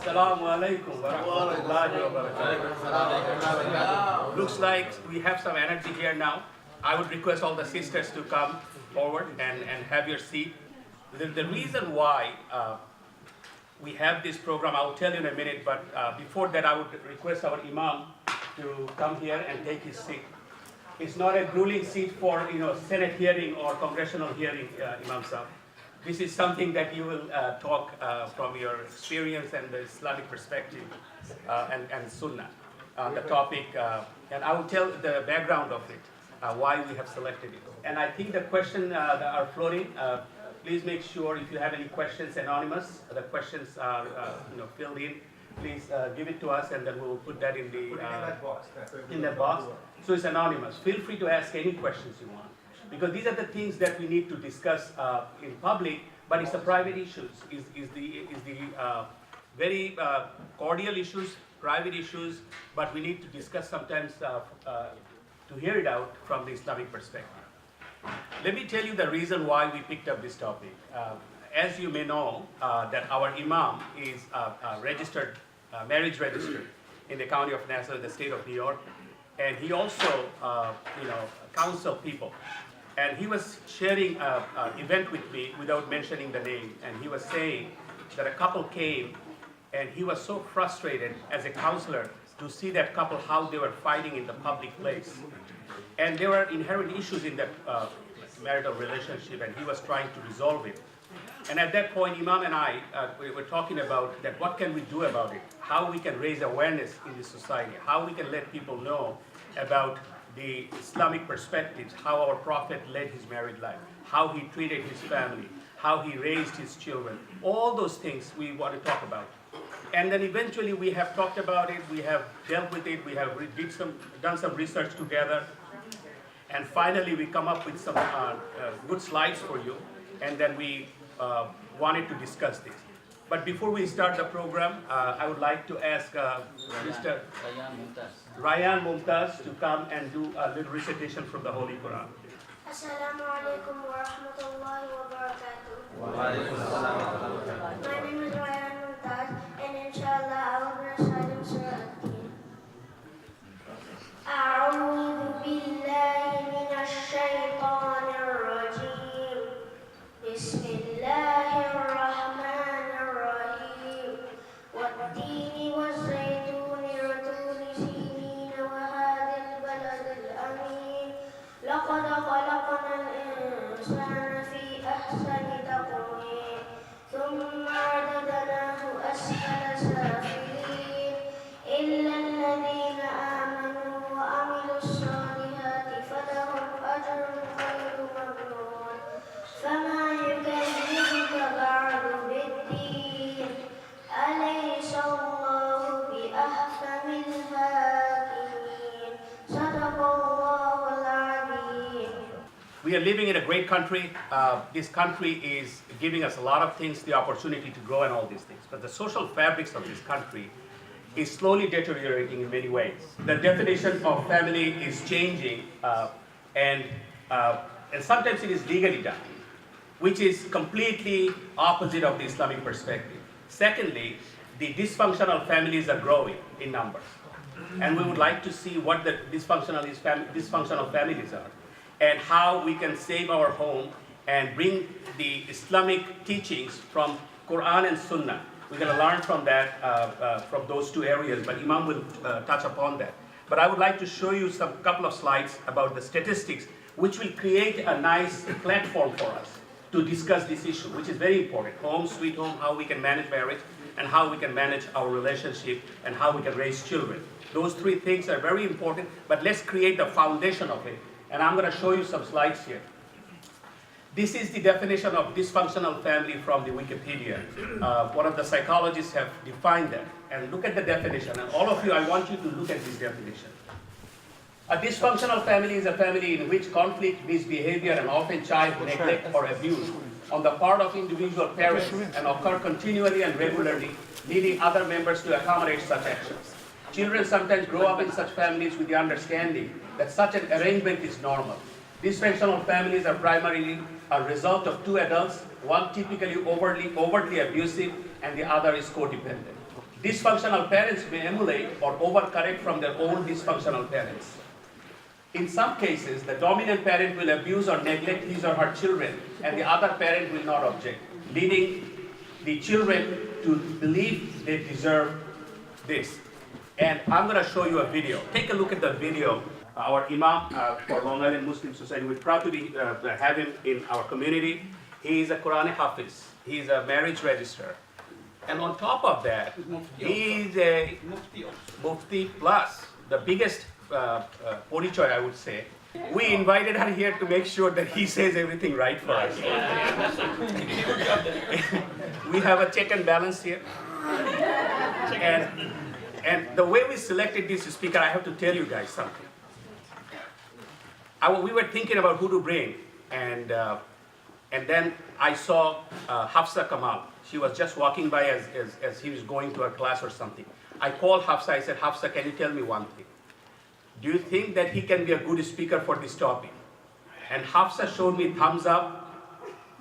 Assalamu alaikum wa rahmatullahi wa barakatuh. Looks like we have some energy here now. I would request all the sisters to come forward and have your seat. The reason why we have this program, I'll tell you in a minute, but before that I would request our Imam to come here and take his seat. It's not a grueling seat for Senate hearing or congressional hearing, Imam Sahib. This is something that you will talk from your experience and the Islamic perspective and Sunnah on the topic, and I will tell the background of it, why we have selected it. And I think the questions that are floating, please make sure if you have any questions, anonymous, the questions are filled in. Please give it to us, and then we'll put that in the in that box. So it's anonymous. Feel free to ask any questions you want, because these are the things that we need to discuss in public. But it's the private issues, is the very cordial issues, private issues. But we need to discuss sometimes to hear it out from the Islamic perspective. Let me tell you the reason why we picked up this topic. As you may know, that our Imam is registered, marriage registered in the county of Nassau, the state of New York, and he also, counsel people. And he was sharing an event with me without mentioning the name, and he was saying that a couple came, and he was so frustrated as a counselor to see that couple, how they were fighting in the public place. And there were inherent issues in that marital relationship, and he was trying to resolve it. And at that point, Imam and I, we were talking about that what can we do about it, how we can raise awareness in this society, how we can let people know about the Islamic perspectives, how our Prophet led his married life, how he treated his family, how he raised his children. All those things we want to talk about. And then eventually we have talked about it, we have dealt with it, we have done some research together, and finally we come up with some good slides for you, and then we wanted to discuss this. But before we start the program, I would like to ask Mr. Ryan Mumtaz to come and do a little recitation from the Holy Quran. Assalamu alaikum wa rahmatullahi wa barakatuh. My name is Ryan Mumtaz, and inshallah I will be reciting Surah Al-Tin. A'udhu billahi minash shaytanir rajim. Bismillahir rahmanir rahim. Wat-tini waz-zaytuni wa turi sinin wa hadhal baladil amin. Laqad khalaqnal insana fi ahsani taqwim. Thumma 'radadnahu asfala safilin. Illa alladhina amanu wa 'amilus salihati falahum ajrun ghayru mamnun. Fama yukazzibuka ba'du bid-din. Alaysa Allahu bi ahkamil hakimin. Sadaqallahul azim. We are living in a great country. This country is giving us a lot of things, the opportunity to grow and all these things. But the social fabrics of this country is slowly deteriorating in many ways. The definition of family is changing, and sometimes it is legally done, which is completely opposite of the Islamic perspective. Secondly, the dysfunctional families are growing in numbers. And we would like to see what the dysfunctional families are, and how we can save our home and bring the Islamic teachings from Quran and Sunnah. We're going to learn from that, from those two areas, but Imam will touch upon that. But I would like to show you some couple of slides about the statistics, which will create a nice platform for us to discuss this issue, which is very important. Home, sweet home, how we can manage marriage, and how we can manage our relationship, and how we can raise children. Those three things are very important, but let's create the foundation of it. And I'm going to show you some slides here. This is the definition of dysfunctional family from the Wikipedia. One of the psychologists have defined that. And look at the definition. And all of you, I want you to look at this definition. A dysfunctional family is a family in which conflict, misbehavior, and often child neglect or abuse on the part of individual parents and occur continually and regularly, leading other members to accommodate such actions. Children sometimes grow up in such families with the understanding that such an arrangement is normal. Dysfunctional families are primarily a result of two adults, one typically overtly abusive and the other is codependent. Dysfunctional parents may emulate or overcorrect from their own dysfunctional parents. In some cases, the dominant parent will abuse or neglect his or her children, and the other parent will not object, leading the children to believe they deserve this. And I'm going to show you a video. Take a look at the video. Our Imam for Long Island Muslim Society, we're proud to have him in our community. He is a Quran Hafiz. He is a marriage registrar. And on top of that, he is a Mufti plus, the biggest Porichoy, I would say. We invited her here to make sure that he says everything right for us. We have a check and balance here. And the way we selected this speaker, I have to tell you guys something. We were thinking about who to bring, and then I saw Hafsa come out. She was just walking by as he was going to her class or something. I called Hafsa, I said, Hafsa, can you tell me one thing? Do you think that he can be a good speaker for this topic? And Hafsa showed me thumbs up,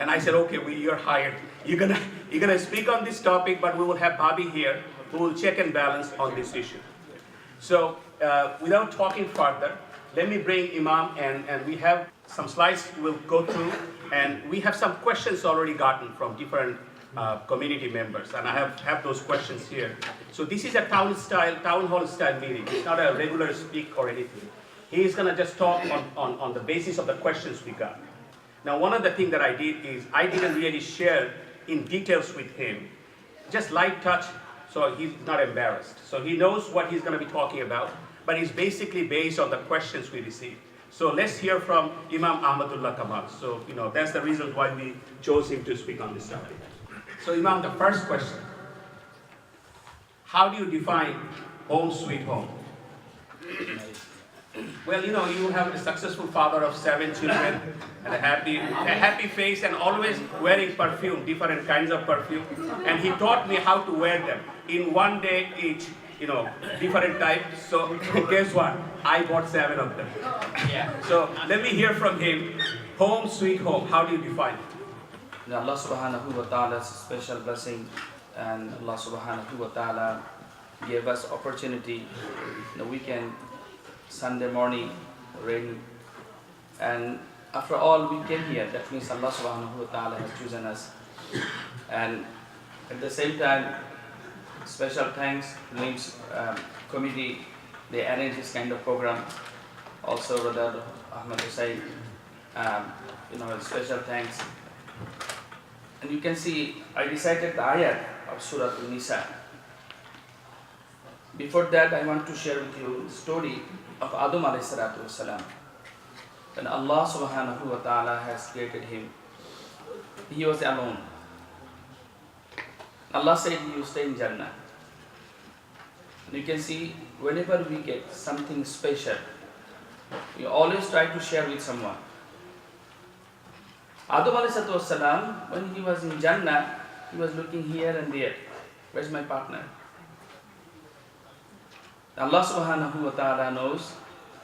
and I said, okay, you're hired. You're gonna speak on this topic, but we will have Bobby here who will check and balance on this issue. So without talking further, let me bring Imam, and we have some slides we'll go through, and we have some questions already gotten from different community members, and I have those questions here. So this is a town hall style meeting. It's not a regular speak or anything. He is gonna just talk on the basis of the questions we got. Now, one of the things that I did is I didn't really share in details with him, just light touch, so he's not embarrassed. So he knows what he's gonna be talking about, but it's basically based on the questions we received. So let's hear from Imam Ahmadullah Kamal. So, that's the reason why we chose him to speak on this topic. So Imam, the first question, how do you define home sweet home? Well, you have a successful father of 7 children and a happy face, and always wearing perfume, different kinds of perfume. And he taught me how to wear them in one day each, different types. So guess what? I bought 7 of them. Yeah. So let me hear from him. Home sweet home, how do you define it? Allah subhanahu wa ta'ala's special blessing, and Allah subhanahu wa ta'ala gave us opportunity in the weekend, Sunday morning, rain, and after all we came here. That means Allah subhanahu wa ta'ala has chosen us, and at the same time, special thanks LIMS committee, they arrange this kind of program. Also Brother Ahmed Hussain, special thanks. And you can see I recited the ayat of Surah An-Nisa. Before that, I want to share with you the story of Adam alayhi salatu wasalam. When Allah subhanahu wa ta'ala has created him, he was alone. Allah said, you stay in Jannah. And you can see whenever we get something special, we always try to share with someone. Adam ﷺ, when he was in Jannah, he was looking here and there. Where's my partner? Allah subhanahu wa ta'ala knows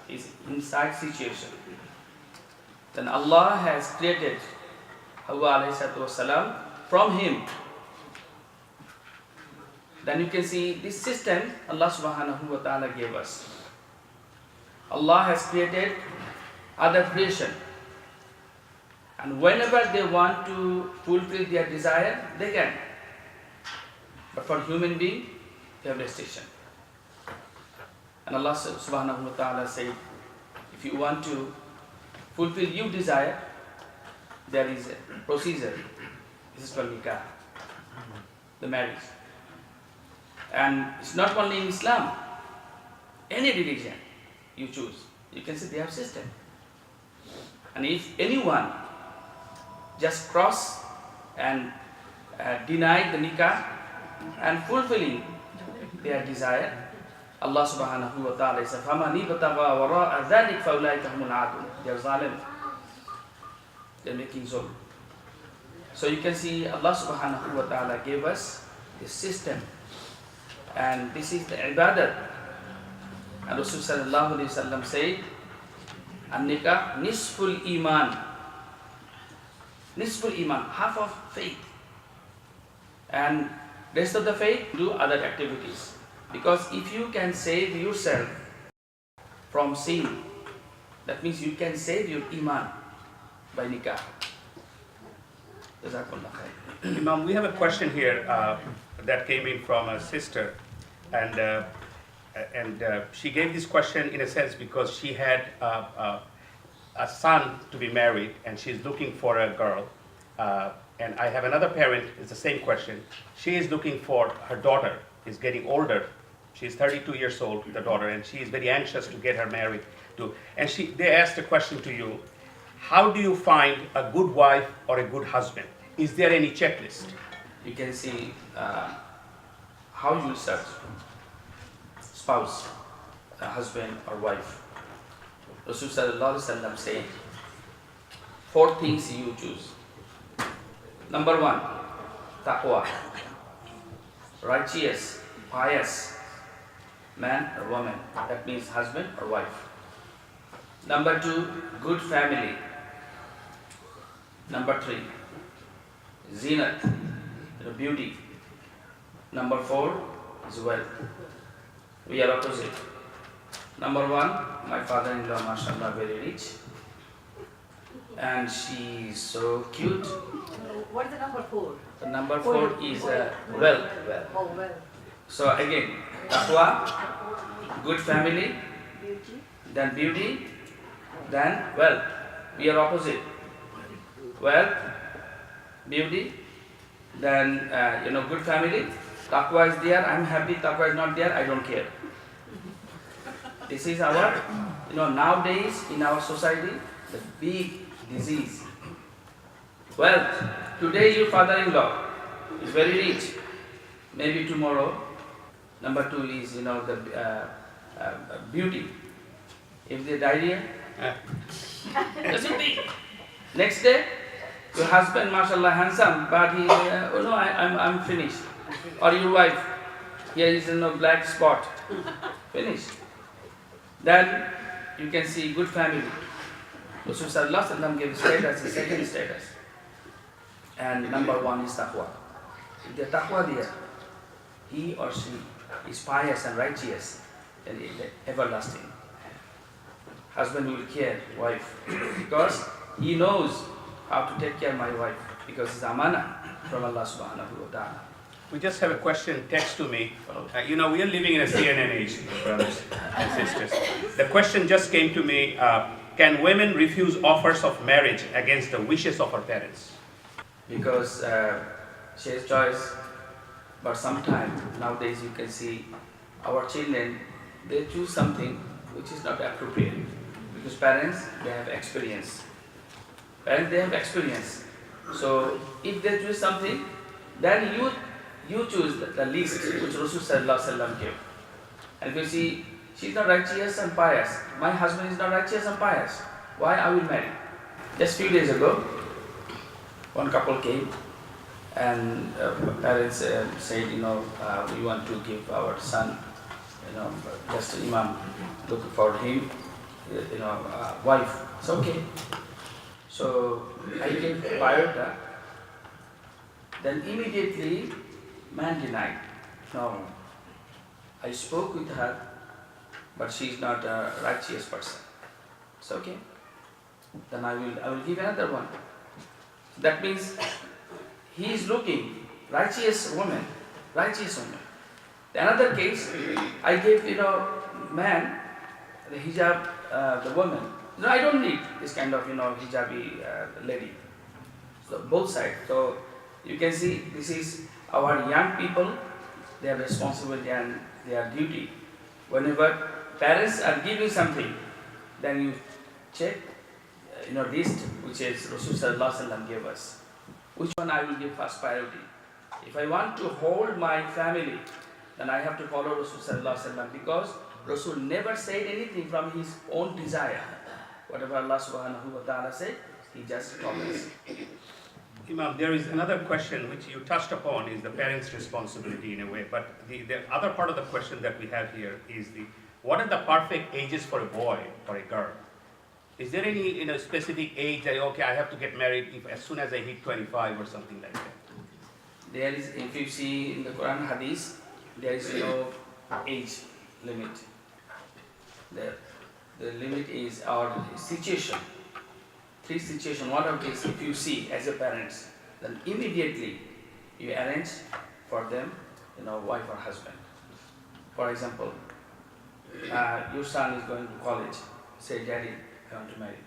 his inside situation. Then Allah has created Hawa ﷺ from him. Then you can see this system Allah subhanahu wa ta'ala gave us. Allah has created other creation. And whenever they want to fulfill their desire, they can. But for human being, they have restriction. And Allah subhanahu wa ta'ala said, if you want to fulfill your desire, there is a procedure. This is called nikah, the marriage. And it's not only in Islam, any religion you choose, you can see they have system. And if anyone just cross and deny the nikah and fulfilling their desire, Allah subhanahu wa ta'ala says, فَمَنِ بَتَغَى وَرَاءَ ذَلِكَ فَأُولَٰئِكَ هُمُ الْعَادُونَ. They are zalim. They are making zulm. So you can see Allah subhanahu wa ta'ala gave us this system. And this is the ibadat. And Rasul sallallahu alayhi wa sallam said, An-nikah nisful iman. Nisful iman, half of faith. And Rest of the faith, do other activities. Because if you can save yourself from sin, that means you can save your iman by nikah. Jazakallah khair. Imam, we have a question here that came in from a sister, and she gave this question in a sense because she had a son to be married, and she's looking for a girl. And I have another parent, it's the same question. She is looking for her daughter, is getting older. She's 32 years old, the daughter, and she is very anxious to get her married to. And they asked a question to you, how do you find a good wife or a good husband? Is there any checklist? You can see how you search spouse, husband or wife. Rasul sallallahu alaihi wasallam said, 4 things you choose. Number 1, taqwa, righteous, pious, man or woman. That means husband or wife. Number 2, good family. Number 3, zinat, beauty. Number 4 is wealth. We are opposite. Number 1, my father-in-law, mashallah, very rich, and she is so cute. What is the number 4? The number 4 is wealth. Oh, well. So again, taqwa, good family, Beauty. then beauty, then wealth. We are opposite. Wealth, beauty, then good family. Taqwa is there, I'm happy. Taqwa is not there, I don't care. This is our, nowadays in our society, the big disease. Wealth. Today your father-in-law is very rich. Maybe tomorrow. Number 2 is, the beauty. If they diarrhea, doesn't be. Next day, your husband, mashallah, handsome, but he, I'm finished. Or your wife, here is black spot, finished. Then you can see good family. Rasul sallallahu alaihi wasallam gave status, the second status. And number 1 is taqwa. If the taqwa there, he or she is pious and righteous, then it is everlasting. Husband will care wife because he knows how to take care of my wife because it's amana from Allah subhanahu wa ta'ala. We just have a question text to me. We are living in a CNN age, brothers and sisters. The question just came to me, can women refuse offers of marriage against the wishes of her parents? Because she has choice, but sometimes nowadays you can see our children, they choose something which is not appropriate. Because parents, they have experience. So if they choose something, then you choose the least which Rasul sallallahu alaihi wasallam gave. And if you see, she's not righteous and pious. My husband is not righteous and pious. Why I will marry? Just few days ago, one couple came and parents said, we want to give our son, just imam, look for him, wife. It's okay. So I gave biota. Then immediately man denied. No, I spoke with her, but she is not a righteous person. It's okay. Then I will give another one. That means he is looking righteous woman. The another case, I gave man the hijab, the woman. No, I don't need this kind of hijabi lady. So both sides. So you can see this is our young people, their responsibility and their duty. Whenever parents are giving something, then you check, list which is Rasul sallallahu alaihi wasallam gave us. Which one I will give first priority? If I want to hold my family, then I have to follow Rasul sallallahu alaihi wasallam because Rasul never said anything from his own desire. Whatever Allah subhanahu wa ta'ala said, he just promised. Imam, there is another question which you touched upon is the parents' responsibility in a way, but the other part of the question that we have here is what are the perfect ages for a boy or a girl? Is there any specific age that, okay, I have to get married as soon as I hit 25 or something like that? There is, if you see in the Quran Hadith, there is no age limit. The limit is our situation. Three situations. One of these, if you see as a parents, then immediately you arrange for them, wife or husband. For example, your son is going to college. Say, Daddy, I want to marry.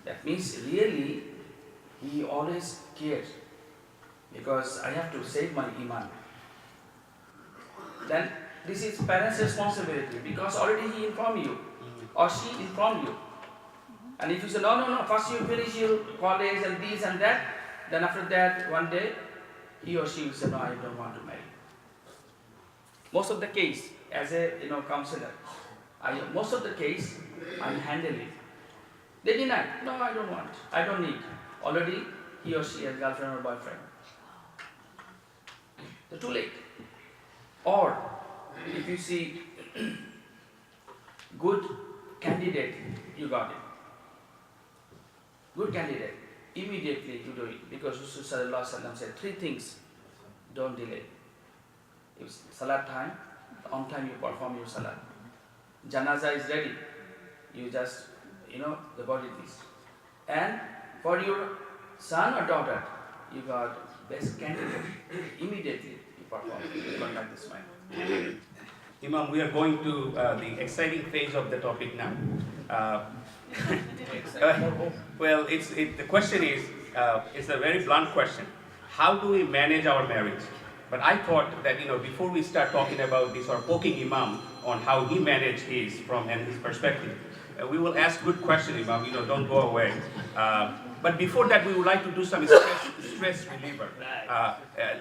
That means really he always cares, because I have to save my iman. Then this is parents' responsibility, because already he informed you or she informed you. And if you say, no, first you finish your college and this and that, then after that one day he or she will say, no, I don't want to marry. Most of the case, as a counselor, most of the case I'm handling. They deny, no, I don't want, I don't need. Already he or she has girlfriend or boyfriend. So too late. Or if you see good candidate, you got it. Good candidate, immediately you do it. Because Rasulullah said 3 things, don't delay. If salat time, on time you perform your salat. Janaza is ready, you just, the body is. And for your son or daughter, you got best candidate, immediately you perform. You don't like this mind. Imam, we are going to the exciting phase of the topic now. Well, the question is, it's a very blunt question. How do we manage our marriage? But I thought that, before we start talking about this or poking Imam on how he managed his from and his perspective, we will ask good questions, Imam, don't go away. But before that, we would like to do some stress reliever.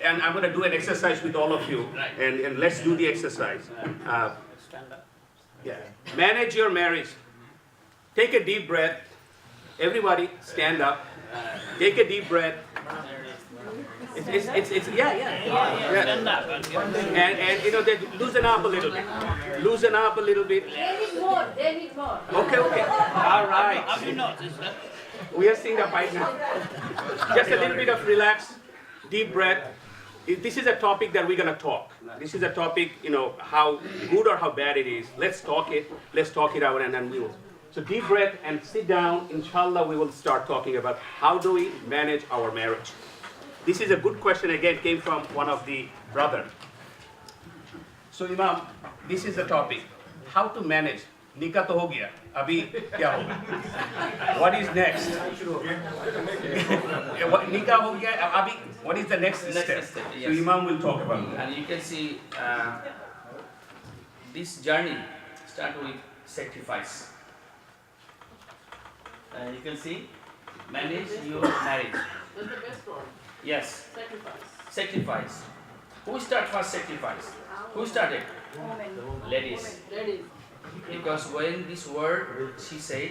And I'm going to do an exercise with all of you, and let's do the exercise. Yeah. Manage your marriage. Take a deep breath. Everybody, stand up. Take a deep breath. Yeah. And loosen up a little bit. Loosen up a little bit. They need more. Okay. All right. We are seeing the fight now. Just a little bit of relax, deep breath. This is a topic that we're going to talk. This is a topic, how good or how bad it is. Let's talk it out, and then we will. So deep breath and sit down. Inshallah, we will start talking about how do we manage our marriage. This is a good question, again, came from one of the brothers. So Imam, this is the topic. How to manage. Nikah to ho gaya. Abhi kya hoga? What is next? Nikah ho gaya. Abhi, what is the next step? Step, yes. So Imam will talk about that. And you can see this journey start with sacrifice. You can see, manage your marriage. That's the best one. Yes, Sacrifice. sacrifice. Who start first sacrifice? Who started? Ladies. Ladies. Because when this word she said,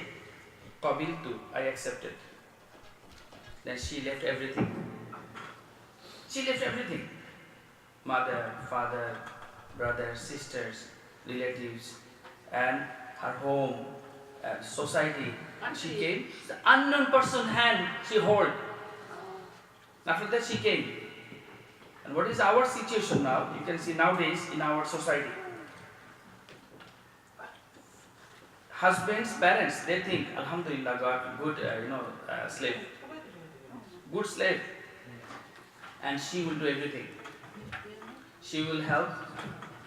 qabiltu, I accepted. Then she left everything. She left everything. Mother, father, brothers, sisters, relatives, and her home, society. And she came. The unknown person's hand she hold. After that she came. And what is our situation now? You can see nowadays in our society. Husbands, parents, they think, Alhamdulillah, got good, slave. Good slave. And she will do everything. She will help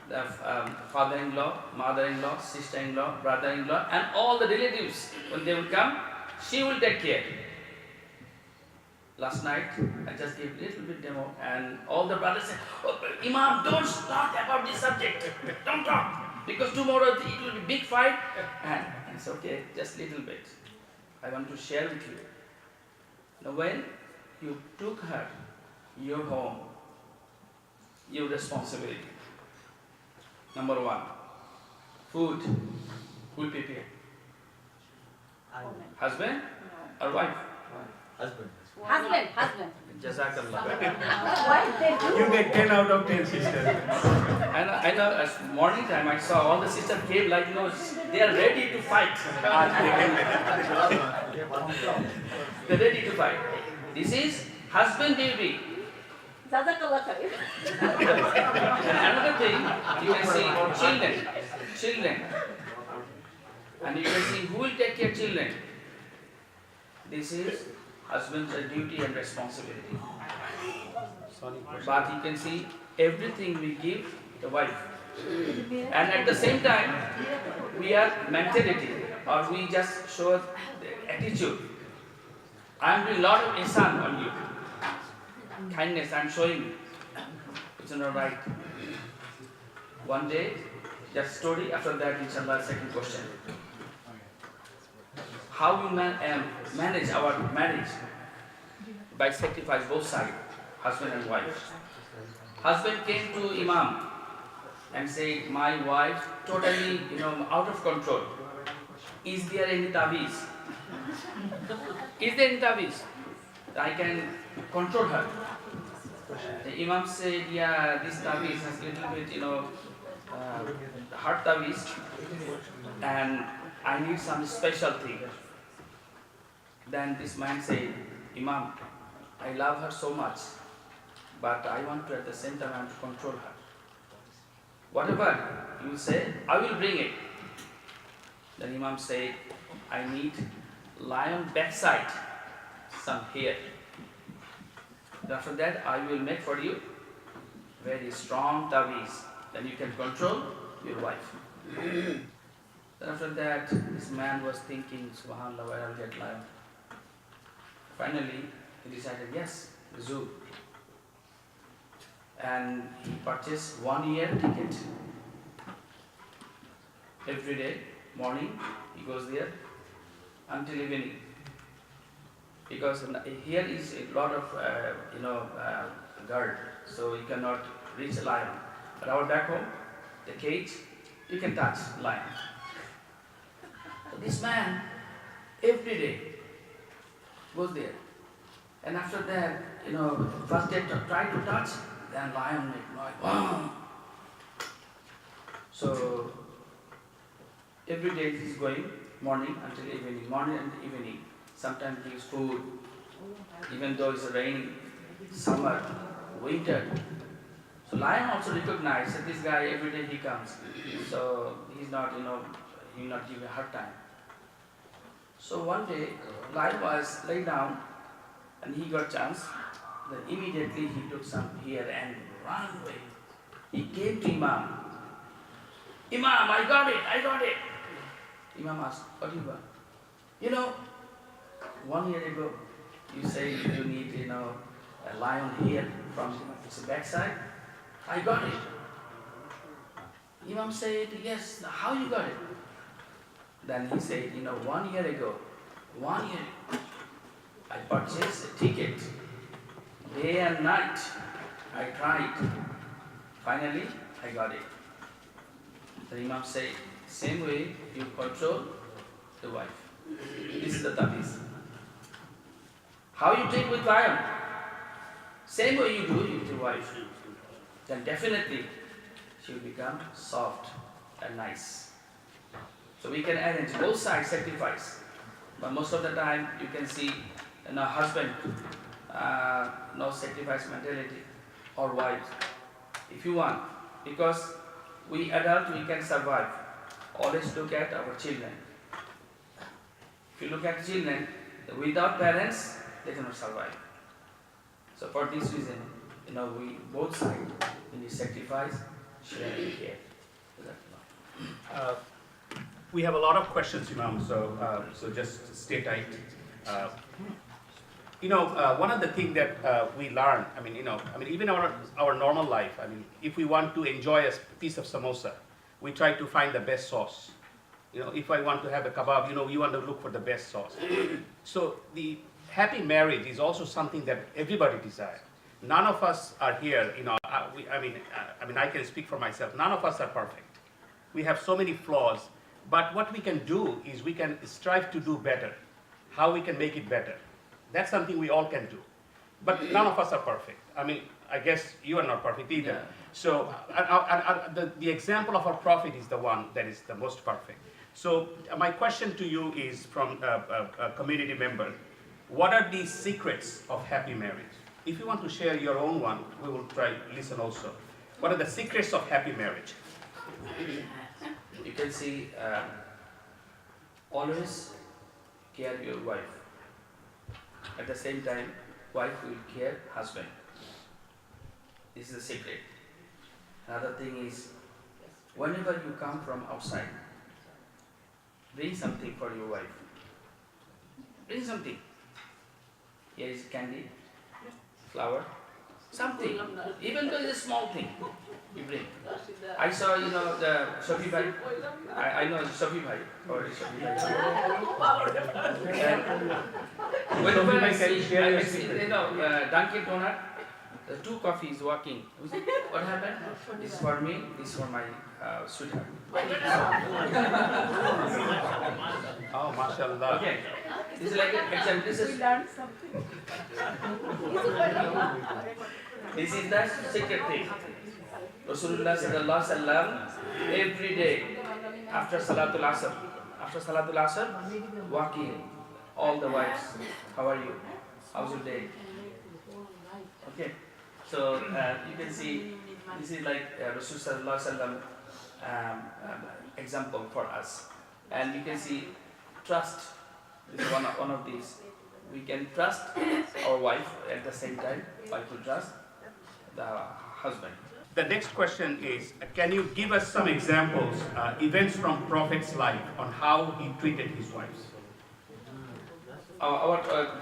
the father-in-law, mother-in-law, sister-in-law, brother-in-law, and all the relatives. When they will come, she will take care. Last night, I just gave a little bit demo, and all the brothers said, oh, Imam, don't talk about this subject. Don't talk. Because tomorrow it will be big fight. And it's okay, just little bit. I want to share with you. Now when you took her, your home, your responsibility. Number 1, food, who will prepare? Husband or wife? Husband. Husband. Jazakallah. You get 10 out of 10, sister. And I know as morning time I saw all the sisters came like, they are ready to fight. They're ready to fight. This is husband duty. Jazakallah khair. Another thing, you can see children. And you can see who will take care of children. This is husband's duty and responsibility. But you can see everything we give the wife. And at the same time, we are mentality, or we just show the attitude. I am doing a lot of ihsan on you. Kindness I am showing you. It's not right. One day, just story, after that, inshallah, second question. How we manage our marriage? By sacrifice both sides, husband and wife. Husband came to Imam and said, my wife totally, out of control. Is there any tabiz? Is there any tabiz? I can control her. The Imam said, yeah, this tabiz has a little bit, hard tabiz, and I need some special thing. Then this man said, Imam, I love her so much, but I want to at the same time I want to control her. Whatever you say, I will bring it. Then Imam said, I need lion backside, some hair. After that, I will make for you very strong tabiz. Then you can control your wife. Then after that, this man was thinking, Subhanallah, where I'll get lion. Finally, he decided, yes, zoo. And he purchased 1 year ticket. Every day, morning, he goes there until evening. Because here is a lot of, guard, so you cannot reach a lion. But our back home, the cage, you can touch lion. So this man, every day, goes there. And after that, first day try to touch, then lion make noise. Wow. So every day he is going morning until evening, morning and evening. Sometimes he gives food, even though it's raining, summer, winter. So lion also recognizes that this guy every day he comes. So he's not, he will not give a hard time. So one day, lion was laid down and he got chance. Then immediately he took some hair and ran away. He came to Imam. Imam, I got it. Imam asked, what do you want? 1 year ago, you say you need, a lion hair from its backside. I got it. Imam said, yes, how you got it? Then he said, 1 year ago, I purchased a ticket. Day and night, I tried. Finally, I got it. The Imam said, same way you control the wife. This is the tabiz. How you take with lion? Same way you do with your wife. Then definitely she will become soft and nice. So we can arrange both sides sacrifice. But most of the time you can see husband, no sacrifice mentality, or wives. If you want, because we adults, we can survive. Always look at our children. If you look at children, without parents, they cannot survive. So for this reason, we both sides, we need sacrifice, share and care. We have a lot of questions, Imam, so just stay tight. One of the things that we learn, even our normal life, if we want to enjoy a piece of samosa, we try to find the best sauce. If I want to have a kebab, you want to look for the best sauce. So the happy marriage is also something that everybody desires. None of us are here, I can speak for myself. None of us are perfect. We have so many flaws, but what we can do is we can strive to do better. How we can make it better. That's something we all can do. But none of us are perfect. I guess you are not perfect either. Yeah. So the example of our Prophet is the one that is the most perfect. So my question to you is from a community member. What are the secrets of happy marriage? If you want to share your own one, we will try listen also. What are the secrets of happy marriage? You can see, always care your wife. At the same time, wife will care husband. This is the secret. Another thing is, whenever you come from outside, bring something for your wife. Bring something. Here is candy, flower, something. Even though it's a small thing, you bring. I saw, the Shafi Bhai. I know Shafi Bhai. Or Shafi Bhai. And whenever I see, Dunkin' Donut, the two coffees walking. What happened? This is for me, this is for my sweetheart. Oh, mashallah. Okay. This is like an example. This is the secret thing. Rasulullah sallallahu alaihi wasallam every day after Salatul Asr, walking all the wives. How are you? How's your day? Okay. So you can see this is like Rasul sallallahu alaihi wasallam example for us, and you can see trust. This is one of these. We can trust our wife at the same time. Wife will trust the husband. The next question is, can you give us some examples, events from Prophet's life on how he treated his wives?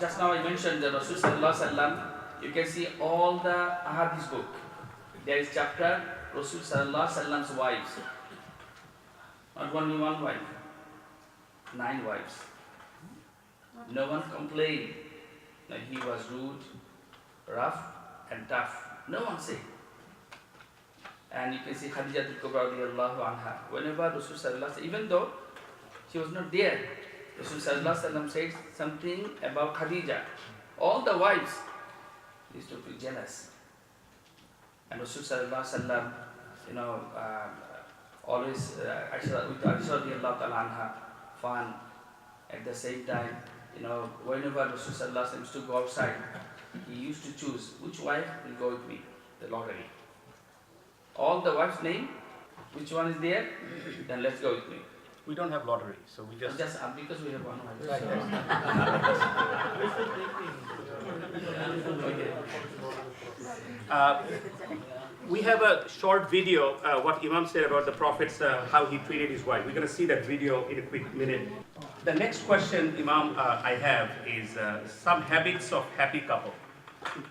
Just now I mentioned the Rasul sallallahu alaihi wasallam. You can see all the Ahadith book. There is chapter Rasul sallallahu alaihi wasallam's wives. Not only one wife, 9 wives. No one complained that he was rude, rough, and tough. No one said. And you can see Khadija al-Kubra radiyallahu anha. Whenever Rasul sallallahu alaihi wasallam, even though she was not there, Rasul sallallahu alaihi wasallam said something about Khadija. All the wives used to feel jealous. And Rasul sallallahu alaihi wasallam, always with Aisha radiyallahu ta'ala anha, fun. At the same time, whenever Rasul sallallahu alaihi wasallam used to go outside, he used to choose which wife will go with me, the lottery. All the wives' name, which one is there, then let's go with me. We don't have lottery, so we just... Because we have one wife. Right, Okay. We have a short video, what Imam said about the Prophet's, how he treated his wife. We're going to see that video in a quick minute. The next question, Imam, I have is some habits of happy couple.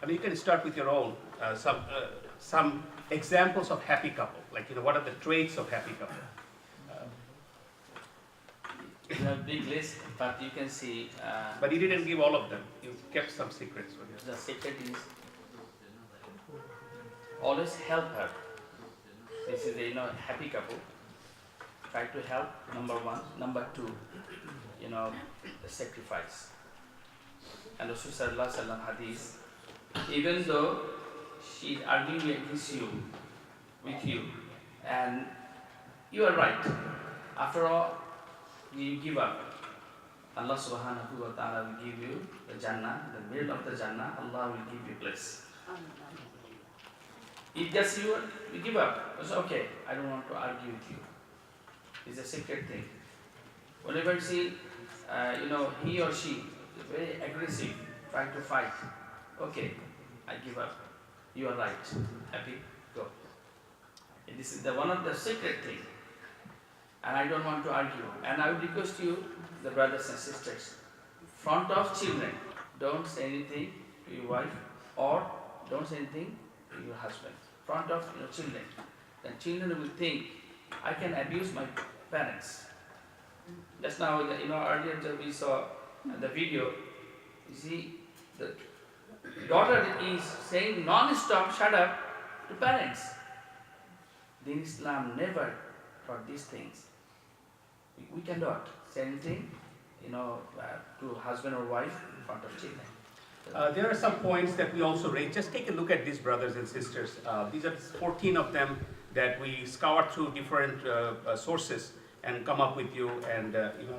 I mean, you can start with your own, some examples of happy couple. Like, what are the traits of happy couple? You have a big list, but you can see... But you didn't give all of them. You kept some secrets for yourself. The secret is always help her. This is a happy couple. Try to help, number 1. Number 2, the sacrifice. And Rasul sallallahu alaihi wasallam hadith, even though she is arguing against you, with you, and you are right. After all, you give up. Allah subhanahu wa ta'ala will give you the Jannah, the middle of the Jannah, Allah will give you bliss. If just you give up, it's okay, I don't want to argue with you. It's a secret thing. Whenever you see, he or she is very aggressive, trying to fight, okay, I give up. You are right. Happy? Go. And this is one of the secret thing. And I don't want to argue. And I would request you, the brothers and sisters, front of children, don't say anything to your wife or don't say anything to your husband. Front of children. Then children will think, I can abuse my parents. Just now, earlier we saw the video. You see, the daughter is saying non-stop, shut up, to parents. Then Islam never taught these things. We cannot say anything, to husband or wife in front of children. There are some points that we also raised. Just take a look at these brothers and sisters. These are 14 of them that we scoured through different sources and come up with you, and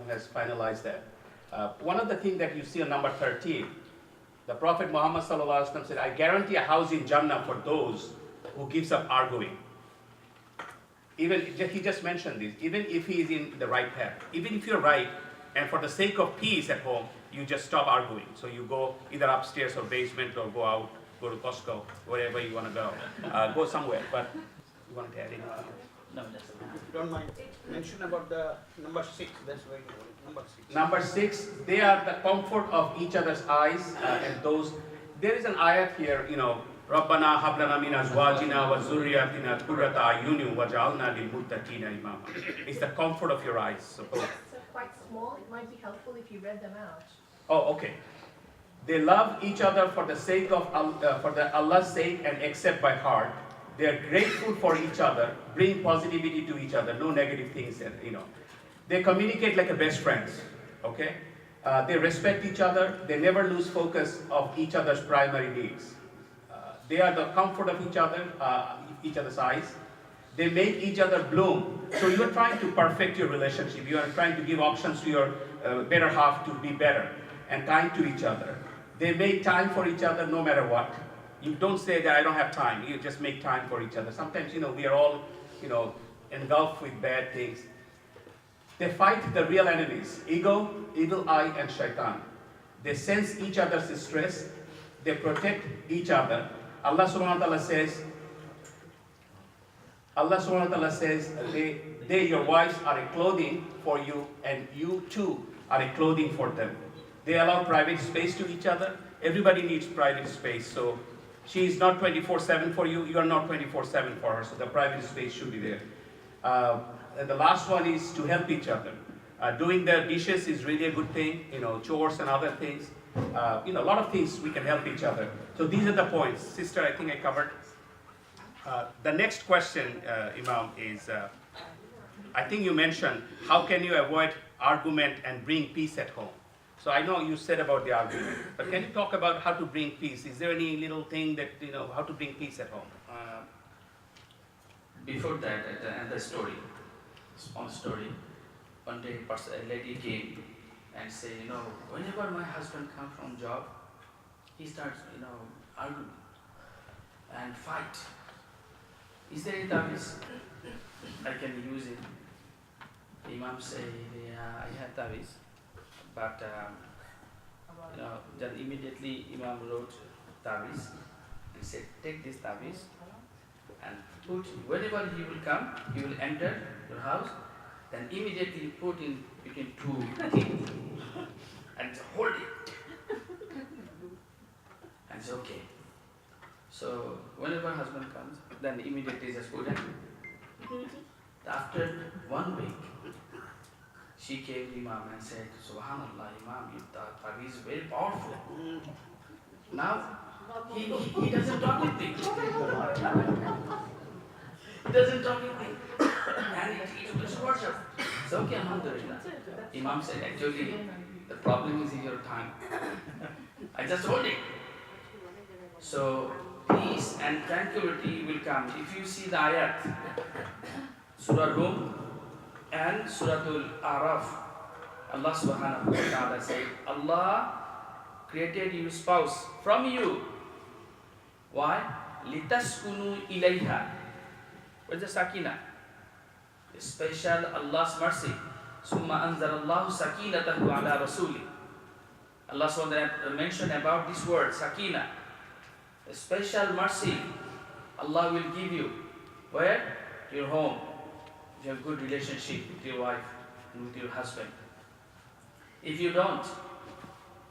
has finalized that. One of the things that you see on number 13 The Prophet Muhammad sallallahu alaihi wasallam said, I guarantee a house in Jannah for those who gives up arguing. Even he just mentioned this, even if he is in the right path, even if you're right, and for the sake of peace at home, you just stop arguing. So you go either upstairs or basement or go out, go to Costco, wherever you want to go, go somewhere. But you want to add anything? No, that's If you don't mind, mention about the number 6. That's very good. Number 6. Number 6, they are the comfort of each other's eyes, and those. There is an ayat here, رَبَّنَا هَبْ لَنَا مِنْ أَزْوَاجِنَا وَذُرِّيَّاتِنَا قُرَّةَ أَعْيُنٍ وَاجْعَلْنَا لِلْمُتَّقِينَ إِمَامًا. It's the comfort of your eyes. Suppose. So quite small, it might be helpful if you read them out. Oh, okay. They love each other for the sake of Allah's sake and accept by heart. They are grateful for each other, bring positivity to each other, no negative things, They communicate like a best friends, okay? They respect each other. They never lose focus of each other's primary needs. They are the comfort of each other's eyes. They make each other bloom. So you are trying to perfect your relationship. You are trying to give options to your better half to be better and kind to each other. They make time for each other no matter what. You don't say that I don't have time. You just make time for each other. Sometimes, we are all, engulfed with bad things. They fight the real enemies, ego, evil eye, and shaitan. They sense each other's stress. They protect each other. Allah subhanahu wa ta'ala says, they, your wives, are a clothing for you, and you too are a clothing for them. They allow private space to each other. Everybody needs private space. So she is not 24/7 for you. You are not 24/7 for her. So the private space should be there. The last one is to help each other. Doing the dishes is really a good thing. Chores and other things. A lot of things we can help each other. So these are the points. Sister, I think I covered. The next question, Imam, is I think you mentioned how can you avoid argument and bring peace at home. So I know you said about the argument, but can you talk about how to bring peace? Is there any little thing that, how to bring peace at home? Before that, at the end of the story, small story, one day a lady came and said, whenever my husband comes from job, he starts, arguing and fight. Is there a taviz? I can use it. The Imam said, yeah, I have taviz. But, then immediately Imam wrote taviz and said, take this taviz and put, whenever he will come, he will enter your house, then immediately put in between two teeth and hold it. And say, okay. So whenever husband comes, then immediately just put it. After 1 week, she came to Imam and said, Subhanallah, Imam, your taviz is very powerful. Now, he doesn't talk with me. He doesn't talk with me. And it was worship. It's okay, alhamdulillah. Imam said, actually, the problem is in your tongue. I just hold it. So, peace and tranquility will come. If you see the ayat, Surah Rum and Suratul Araf, Allah subhanahu wa ta'ala said, Allah created your spouse from you. Why? Litaskunu ilayha. Where's the sakina? Special Allah's mercy. Summa anzalallahu sakinatahu ala rasuli. Allah subhanahu wa ta'ala mentioned about this word, sakina. A special mercy Allah will give you. Where? Your home. You have good relationship with your wife and with your husband. If you don't,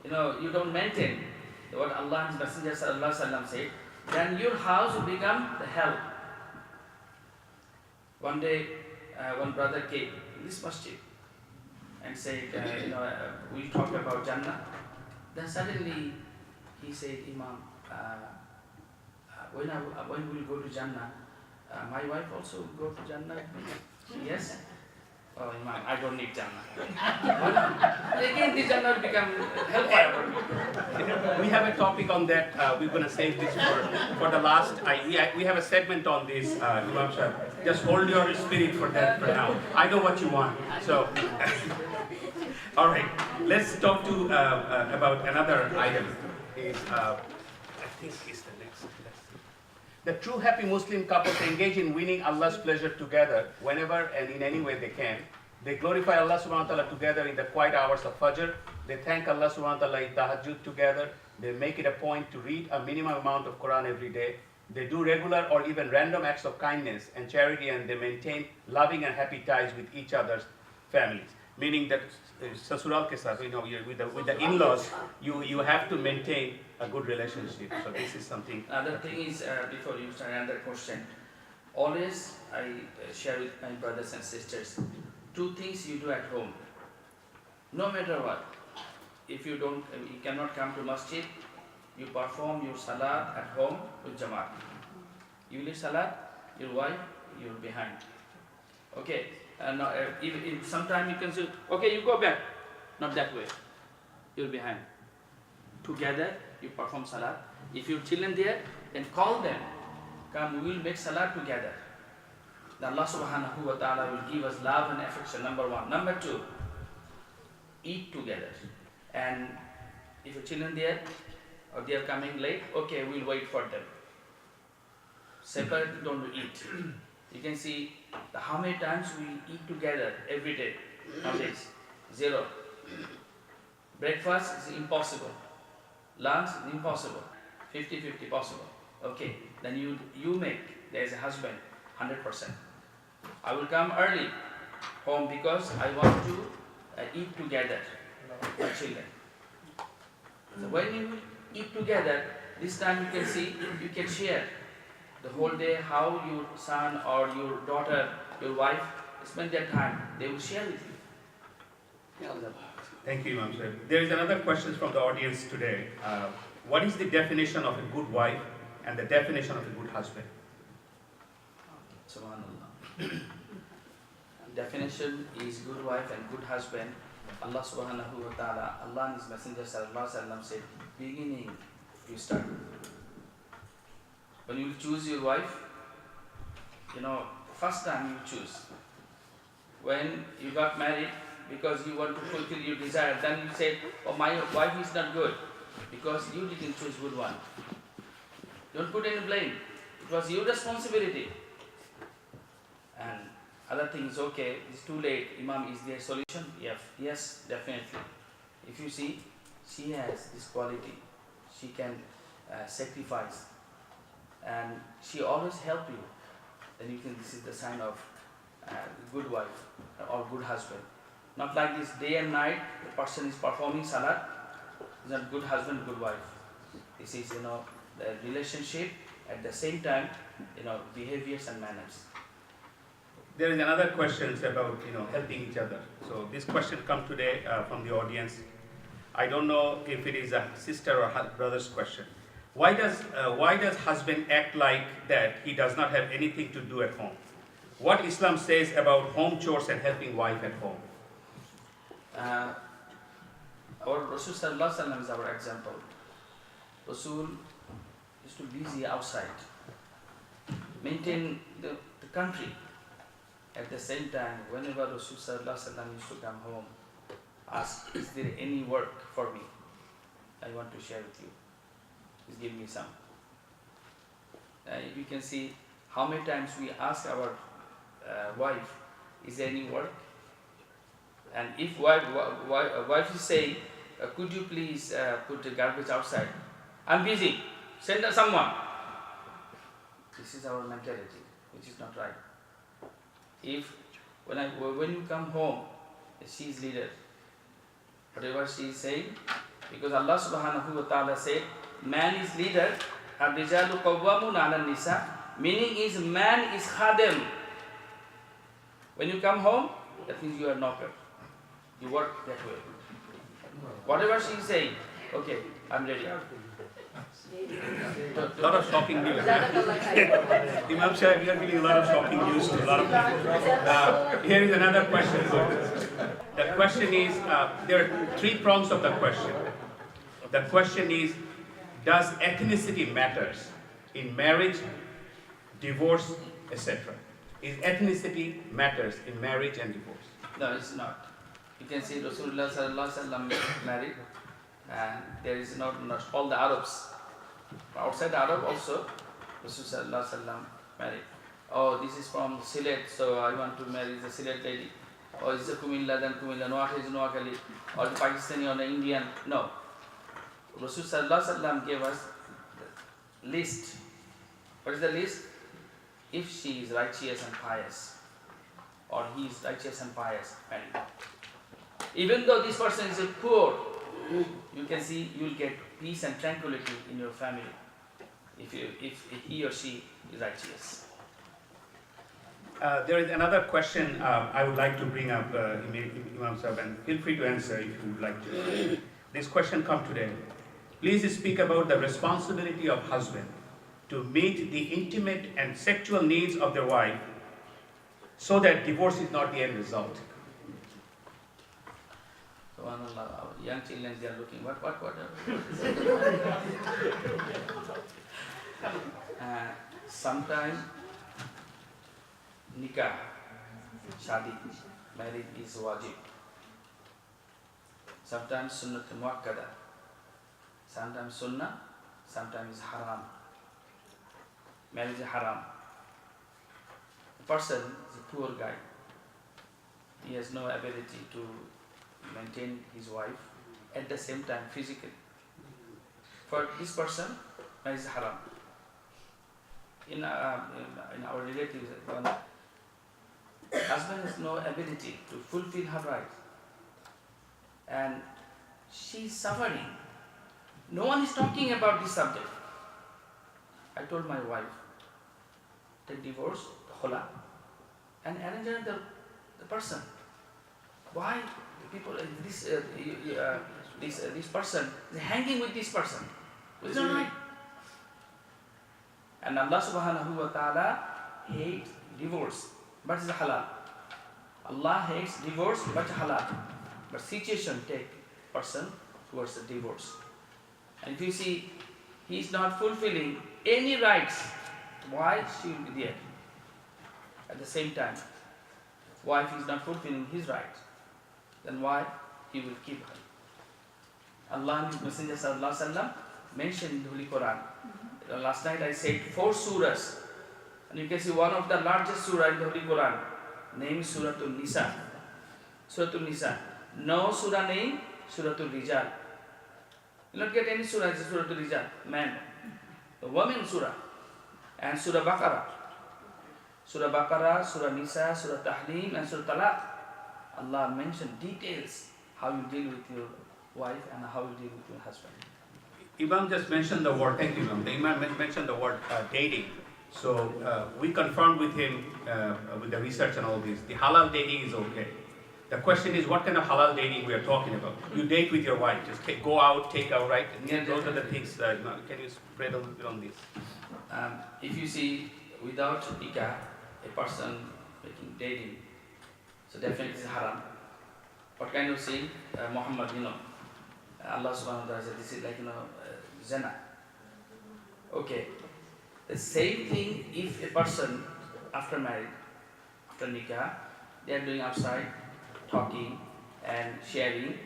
you don't maintain what Allah and His Messenger sallallahu alaihi wasallam said, then your house will become the hell. One day, one brother came in this masjid and said, we talked about Jannah. Then suddenly he said, Imam, when we will go to Jannah, my wife also will go to Jannah with me. Yes? Oh, Imam, I don't need Jannah. Again, the Jannah will become hellfire for me. We have a topic on that. We're going to save this for the last. We have a segment on this, Imam Shah. Just hold your spirit for that for now. I know what you want. So, all right. Let's talk to about another item. is, I think is the next. Let's see. The true happy Muslim couples engage in winning Allah's pleasure together whenever and in any way they can. They glorify Allah subhanahu wa ta'ala together in the quiet hours of Fajr. They thank Allah subhanahu wa ta'ala in Tahajjud together. They make it a point to read a minimum amount of Quran every day. They do regular or even random acts of kindness and charity, and they maintain loving and happy ties with each other's families. Meaning that sasural ke saath, with the in-laws, you have to maintain a good relationship. So this is something. Another thing is, before you start another question, always I share with my brothers and sisters, 2 things you do at home. No matter what, if you cannot come to masjid, you perform your salat at home with Jamaat. You leave salat, your wife, you're behind. Okay, if sometime you can say, okay, you go back, not that way, you're behind. Together, you perform salat. If your children there, then call them, come, we will make salat together. Then Allah subhanahu wa ta'ala will give us love and affection, number 1. Number 2, eat together. And if your children there, or they are coming late, okay, we'll wait for them. Separate, don't eat. You can see how many times we eat together every day nowadays. 0. Breakfast is impossible. Lunch is impossible. 50-50 possible. Okay, then you make, as a husband, 100%. I will come early home because I want to eat together with my children. So when you eat together, this time you can see, you can share the whole day how your son or your daughter, your wife spend their time. They will share with you. Thank you, Imam Sahib. There is another question from the audience today. What is the definition of a good wife and the definition of a good husband? Subhanallah. Definition is good wife and good husband. Allah subhanahu wa ta'ala, Allah and His Messenger sallallahu alaihi wasallam said, beginning you start. When you choose your wife, first time you choose. When you got married, because you want to fulfill your desire, then you said, oh, my wife is not good, because you didn't choose good one. Don't put any blame. It was your responsibility. And other things, okay, it's too late. Imam, is there a solution? Yes, definitely. If you see, she has this quality. She can sacrifice. And she always help you. Then you can, this is the sign of good wife or good husband. Not like this day and night, the person is performing salat. It's not good husband, good wife. This is, the relationship at the same time, behaviors and manners. There is another question about helping each other. So this question comes today from the audience. I don't know if it is a sister or brother's question. Why does husband act like that he does not have anything to do at home? What Islam says about home chores and helping wife at home? Our Rasul sallallahu alaihi wasallam is our example. Rasul used to busy outside, maintain the country. At the same time, whenever Rasul sallallahu alaihi wasallam used to come home, ask, is there any work for me? I want to share with you. Please give me some. You can see how many times we ask our wife, is there any work? And if wife is saying, could you please put the garbage outside? I'm busy. Send someone. This is our mentality, which is not right. If when you come home, she is leader. Whatever she is saying, because Allah subhanahu wa ta'ala said, man is leader, ar-rijalu qawwamun 'ala an-nisa, meaning is man is khadim. When you come home, that means you are knocker. You work that way. Whatever she is saying, okay, I'm ready. A lot of shocking news. Imam Sahib, we are giving a lot of shocking news to a lot of people. Here is another question. The question is, there are 3 prongs of the question. The question is, does ethnicity matters in marriage, divorce, etc.? Is ethnicity matters in marriage and divorce? No, it's not. You can see Rasulullah sallallahu alaihi wasallam married And there is not all the Arabs. Outside Arab also, Rasulullah married. Oh, this is from Sylhet, so I want to marry the Sylhet lady. Or is it Kumilla, then Kumilla, Noakhali is Noakhali, or the Pakistani or the Indian. No. Rasulullah gave us the list. What is the list? If she is righteous and pious, or he is righteous and pious, marry. Even though this person is poor, you can see you will get peace and tranquility in your family if he or she is righteous. There is another question I would like to bring up, Imam Sahib, and feel free to answer if you would like to. This question comes today. Please speak about the responsibility of husband to meet the intimate and sexual needs of their wife so that divorce is not the end result. SubhanAllah, our young children, they are looking, what? Sometimes nikah, shadi, marriage is wajib. Sometimes sunnah muakkada. Sometimes sunnah, sometimes is haram. Marriage is haram. The person is a poor guy. He has no ability to maintain his wife at the same time physically. For this person, marriage is haram. In our relatives, one husband has no ability to fulfill her rights, and she is suffering. No one is talking about this subject. I told my wife, take divorce, khula, and arrange another the person. Why people this person is hanging with this person? It's not right. And Allah subhanahu wa ta'ala hates divorce, but it's halal. Allah hates divorce, but halal. But situation take person towards the divorce. And if you see, he is not fulfilling any rights, why she will be there? At the same time, wife is not fulfilling his rights, then why he will keep her? Allah and His Messenger sallallahu alaihi wasallam mentioned in the Holy Quran. Last night I said 4 surahs, and you can see one of the largest surah in the Holy Quran, named Suratul Nisa. Suratul Nisa. No surah name Suratul Rijal. You will not get any surah, it's Suratul Rijal, man. The woman surah. And Surah Baqarah. Surah Baqarah, Surah Nisa, Surah Tahrim, and Surah Talaq. Allah mentioned details how you deal with your wife and how you deal with your husband. Imam just mentioned the word, thank you Imam. The Imam mentioned the word dating. So we confirmed with him with the research and all this, the halal dating is okay. The question is what kind of halal dating we are talking about. You date with your wife, just go out, take out, right? And those are the things, can you spread a little bit on this? If you see without nikah, a person making dating, so definitely it's haram. What kind of sin? Muhammad, Allah subhanahu wa ta'ala said this is like zina. Okay. The same thing if a person after marriage, after nikah, they are doing outside, talking and sharing,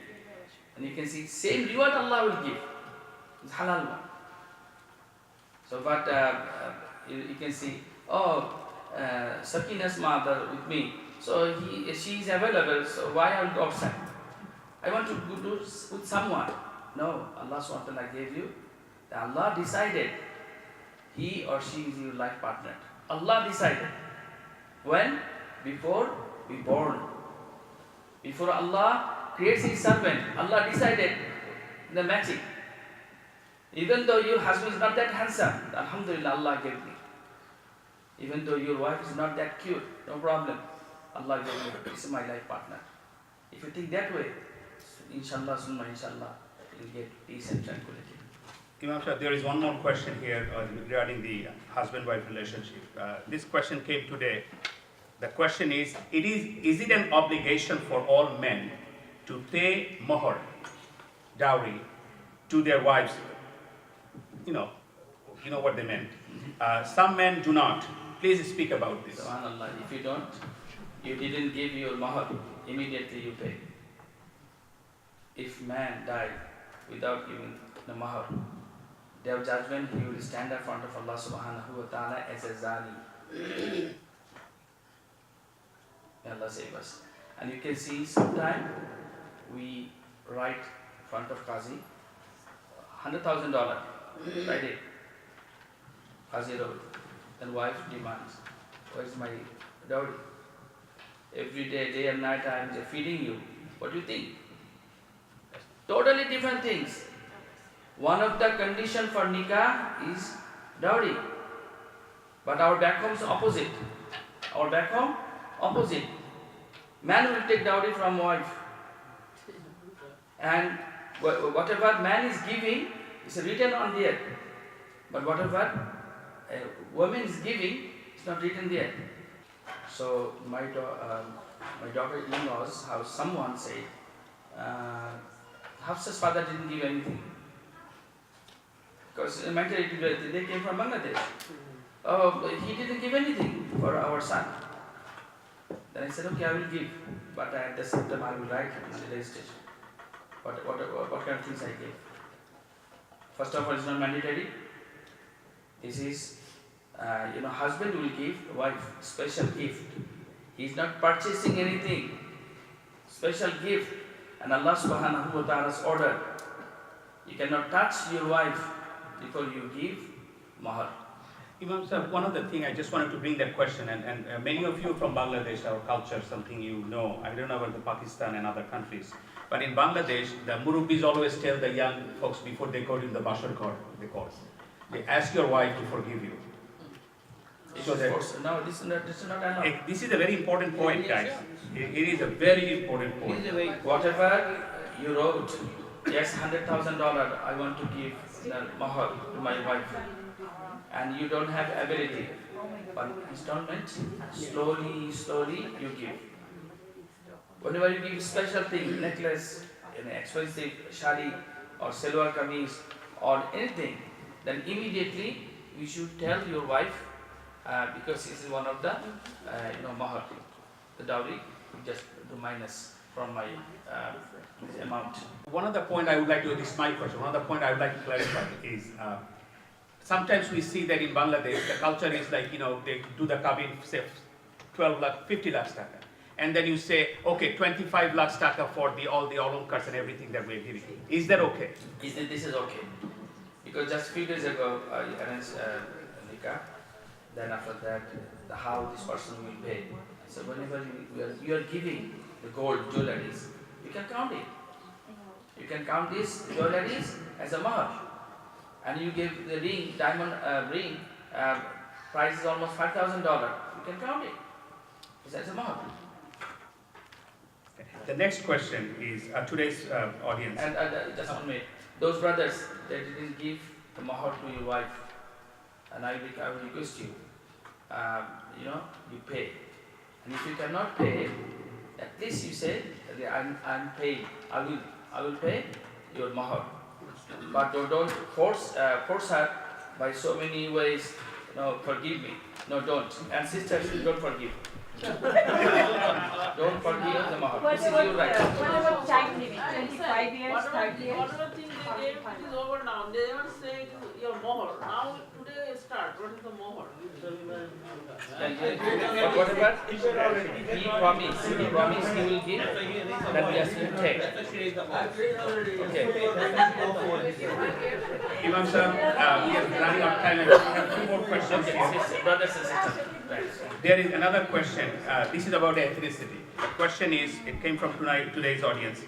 and you can see same reward Allah will give. It's halal one. So but you can see, Sakina's mother with me, so she is available, so why I will go outside? I want to go with someone. No, Allah subhanahu wa ta'ala gave you. Allah decided he or she is your life partner. Allah decided. When? Before we born. Before Allah creates his servant, Allah decided the matching. Even though your husband is not that handsome, alhamdulillah, Allah gave me. Even though your wife is not that cute, no problem. Allah gave me. This is my life partner. If you think that way, inshallah, summa inshallah, you will get peace and tranquility. Imam Sahib, there is one more question here regarding the husband-wife relationship. This question came today. The question is it an obligation for all men to pay mahar, dowry, to their wives? You know what they meant. Some men do not. Please speak about this. SubhanAllah, if you don't, you didn't give your mahar, immediately you pay. If man died without giving the mahar. Day of judgment, he will stand in front of Allah subhanahu wa ta'ala as a zani. May Allah save us. And you can see sometime we write in front of Qazi, $100,000, write it. Qazi wrote. Then wife demands, where's my dowry? Every day and night I am feeding you. What do you think? Totally different things. One of the condition for nikah is dowry. But our back home is opposite. Our back home, opposite. Man will take dowry from wife. And whatever man is giving is written on there. But whatever a woman is giving is not written there. So my daughter-in-law's house, someone said, Hafsa's father didn't give anything. Because they came from Bangladesh. Oh, he didn't give anything for our son. Then I said, okay, I will give. But at the same time, I will write on the registration. What kind of things I give? First of all, it's not mandatory. This is, husband will give wife special gift. He is not purchasing anything. Special gift. And Allah subhanahu wa ta'ala's order. You cannot touch your wife before you give mahar. Imam sir, one other thing I just wanted to bring that question, and many of you from Bangladesh, our culture, something you know. I don't know about the Pakistan and other countries, but in Bangladesh, the Murubbis always tell the young folks before they go to the Bashar court, they ask your wife to forgive you. So that, no, this is not enough. this is a very important point, guys. It is a very important point. Whatever you wrote, yes, $100,000 I want to give the mahar to my wife, and you don't have ability, but installment, slowly you give. Whenever you give special thing, necklace, expensive shari or silver kameez or anything, then immediately you should tell your wife, because this is one of the mahar, the dowry, just to minus from my amount. One other point I would like to, this is my question, one other point I would like to clarify is, sometimes we see that in Bangladesh, the culture is like, they do the kabin, say 12 lakh, 50 lakhs taka. And then you say, okay, 25 lakhs taka for all the olunkars and everything that we're giving. Is that okay? This is okay. Because just few days ago, I arranged nikah. Then after that, how this person will pay. So whenever you are giving the gold jewelries, you can count it. You can count these jewelries as a mahar. And you give the ring, diamond ring, price is almost $5,000. You can count it. It's as a mahar. The next question is today's audience. And just one minute. Those brothers, they didn't give the mahar to your wife. And I will request you, you pay. And if you cannot pay, at least you say, I'm paying. I will pay your mahar. But don't force her by so many ways. No, forgive me. No, don't. And sisters, don't forgive. Don't forgive the mahar. What This is your right. about time limit? 25 years, 30 years? Whatever thing they gave, it is over now. They never say your mohar. Now, today start. What is the mohar? But whatever he promised he will give, then we have to take. Okay. Imam sir, we are running out of time. I have two more questions. Okay, brothers and sisters. Right. There is another question. This is about ethnicity. The question is, it came from today's audience.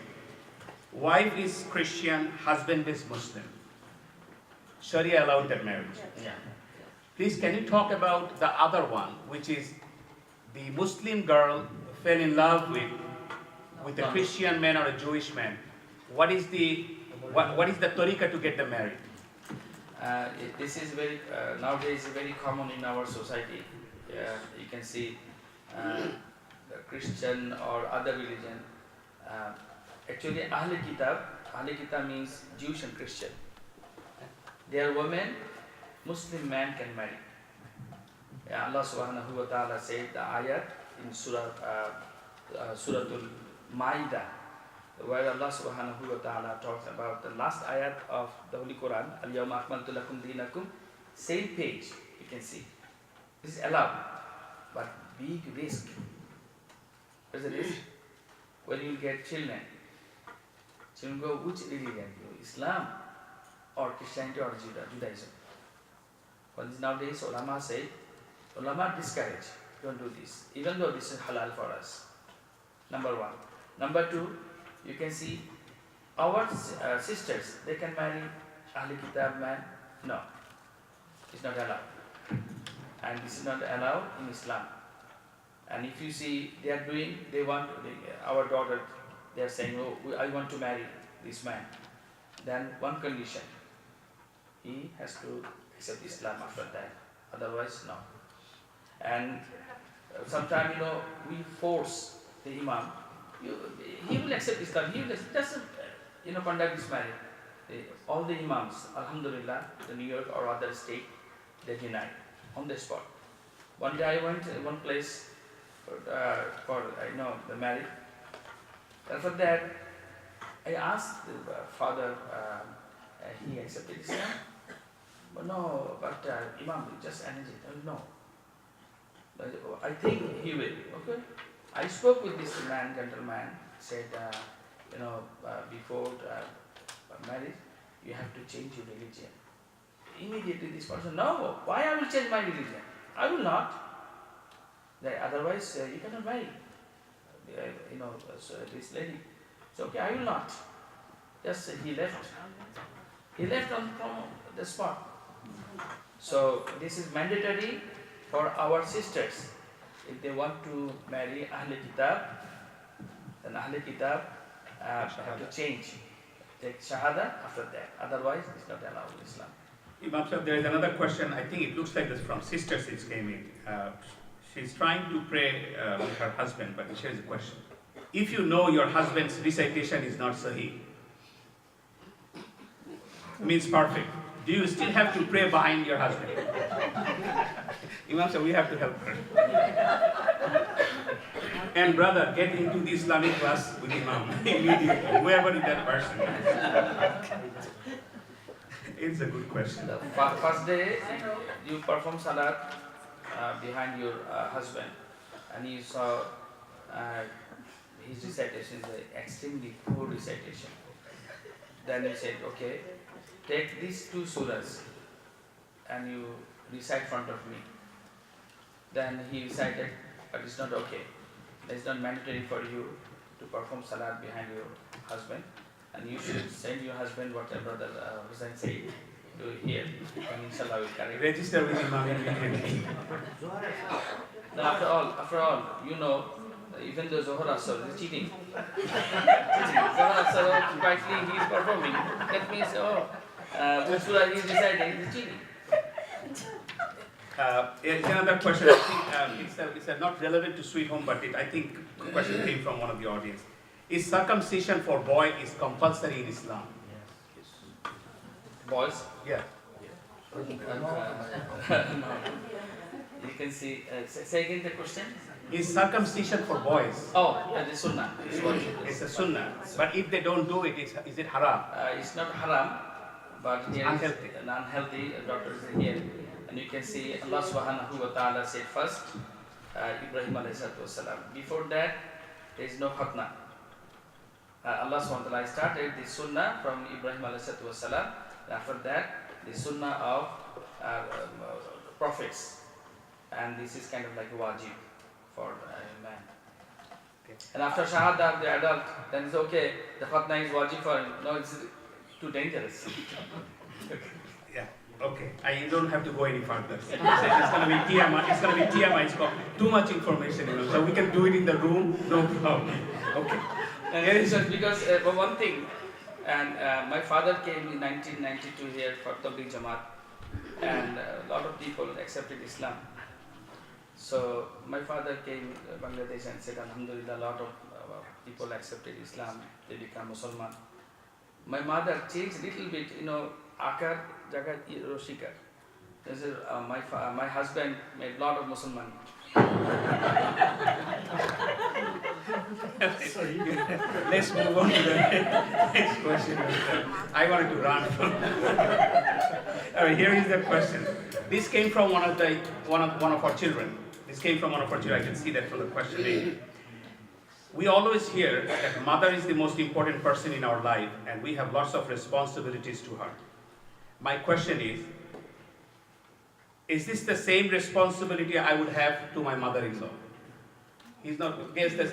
Wife is Christian, husband is Muslim. Sharia allowed that marriage. Yeah. Please, can you talk about the other one, which is the Muslim girl fell in love with a Christian man or a Jewish man? What is the tariqah to get them married? This is very nowadays very common in our society. You can see the Christian or other religion. Actually, Ahl Kitab means Jewish and Christian. Their women, Muslim man can marry. Allah subhanahu wa ta'ala said the ayat in Suratul Ma'idah. where Allah subhanahu wa ta'ala talks about the last ayat of the Holy Quran, Al-Yawma akmaltu lakum dinakum, same page, you can see. This is allowed, but big risk. What is the risk? When you get children go, which religion? Islam or Christianity or Judaism? But nowadays, ulama discourage, don't do this, even though this is halal for us. Number one. Number two, you can see our sisters, they can marry Ahli Kitab man. No, it's not allowed. And this is not allowed in Islam. And if you see they want, our daughter, they are saying, oh, I want to marry this man. Then one condition, he has to accept Islam after that. Otherwise, no. And sometimes, we force the imam. He will accept Islam. He will doesn't, conduct this marriage. All the imams, alhamdulillah, the New York or other state, they deny on the spot. One day I went to one place for the marriage. After that, I asked the father, he accepted Islam. But no, imam, just arrange it. No. But I think he will. Okay. I spoke with this gentleman, said, before marriage, you have to change your religion. Immediately this person, no, why I will change my religion? I will not. Otherwise, you cannot marry. This lady. So, okay, I will not. Just he left. He left from the spot. So, this is mandatory for our sisters. If they want to marry Ahl Kitab, then Ahl Kitab have to change. Take Shahada after that. Otherwise, it's not allowed in Islam. Imam Sahib, there is another question. I think it looks like this from sisters it came in. She's trying to pray with her husband, but here's the question. If you know your husband's recitation is not Sahih, means perfect, do you still have to pray behind your husband? Imam Sahib, we have to help her. And brother, get into the Islamic class with Imam immediately, whoever is that person. It's a good question. The first day, you perform salat behind your husband, and you saw his recitation is an extremely poor recitation. Then you said, okay, take these two surahs and you recite in front of me. Then he recited, but it's not okay. It's not mandatory for you to perform salat behind your husband. And you should send your husband whatever Brother Hussain said to hear, and inshallah will carry. Register with Imam immediately. Now after all, even though Zohar Asr is cheating. Zohar Asr, quietly he is performing. That means, what surah he is reciting is cheating. Another question, I think it's not relevant to Sweet Home, but I think the question came from one of the audience. Is circumcision for boy is compulsory in Islam? Boys? Yeah. You can see, say again the question? Is circumcision for boys? Oh, that is sunnah. It's a sunnah. But if they don't do it, is it haram? It's not haram, but It's here unhealthy. is unhealthy. Doctors are here. And you can see Allah subhanahu wa ta'ala said first, Ibrahim alayhi salatu wasalam. Before that, there is no khatna. Allah subhanahu wa ta'ala started the sunnah from Ibrahim alayhi salatu wasalam. After that, the sunnah of prophets. And this is kind of like wajib for a man. Okay. And after shahada, the adult, then it's okay. The khatna is wajib for him. No, it's too dangerous. Yeah. Okay. I don't have to go any further. It's going to be TMI. It's going to be TMI. It's got too much information. So we can do it in the room. No problem. Okay. And it is just because for one thing, and my father came in 1992 here for Tabligh Jamaat, and a lot of people accepted Islam. So my father came to Bangladesh and said, Alhamdulillah, a lot of people accepted Islam, they become Musliman. My mother changed a little bit, Akar, Jagat, Roshikar. My husband made a lot of Musliman. Let's move on to the next question. I wanted to run from. All right, here is the question. This came from one of our children. This came from one of our children. I can see that from the question name. We always hear that mother is the most important person in our life, and we have lots of responsibilities to her. My question is this the same responsibility I would have to my mother-in-law? He's not, guess the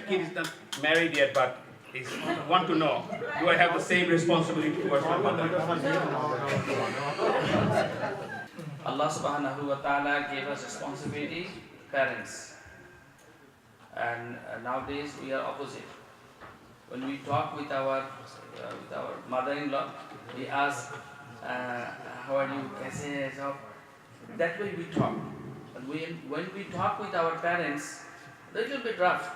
kid is not married yet, but he want to know, do I have the same responsibility towards my mother? Allah subhanahu wa ta'ala gave us responsibility, parents. And nowadays we are opposite. When we talk with our mother-in-law, we ask, how are you? Kaise hai? That way we talk. But when we talk with our parents, a little bit rough,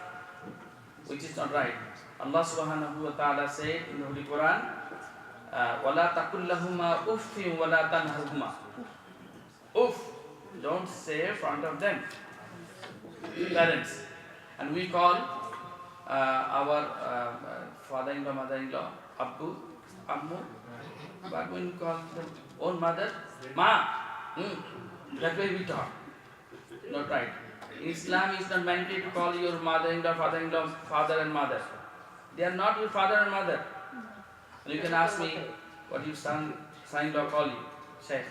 which is not right. Allah subhanahu wa ta'ala said in the Holy Quran, وَلَا تَقُلْ لَهُمَا أُفٍّ وَلَا تَنْهَرْهُمَا. Uff, don't say in front of them. Parents. And we call our father-in-law, mother-in-law, Abbu, Ammu. But when we call their own mother, Ma, that way we talk. Not right. In Islam, it's not mandatory to call your mother-in-law, father-in-law, father and mother. They are not your father and mother. And you can ask me, what your son-in-law call you? Sheikh.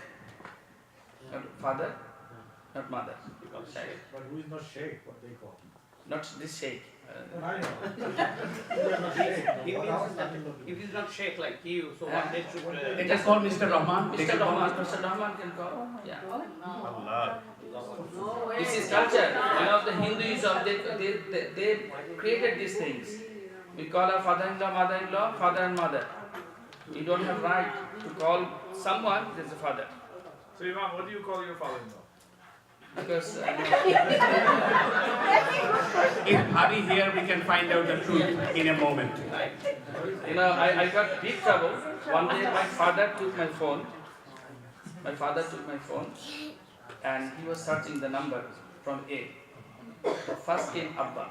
Not father, not mother. Sheikh. But who is not sheikh, what they call? Not this sheikh. I know. He means that if he's not sheikh like you, so what they should. They just call Mr. Rahman. Mr. Rahman, Mr. Rahman can call. Yeah. Allah. No way. This is culture. You know, the Hinduism, they created these things. We call our father-in-law, mother-in-law, father and mother. You don't have right to call someone as a father. So Imam, what do you call your father-in-law? Because If Bhabi here, we can find out the truth in a moment. you know, I got big trouble. One day my father took my phone. My father took my phone and he was searching the number from A. First came Abba.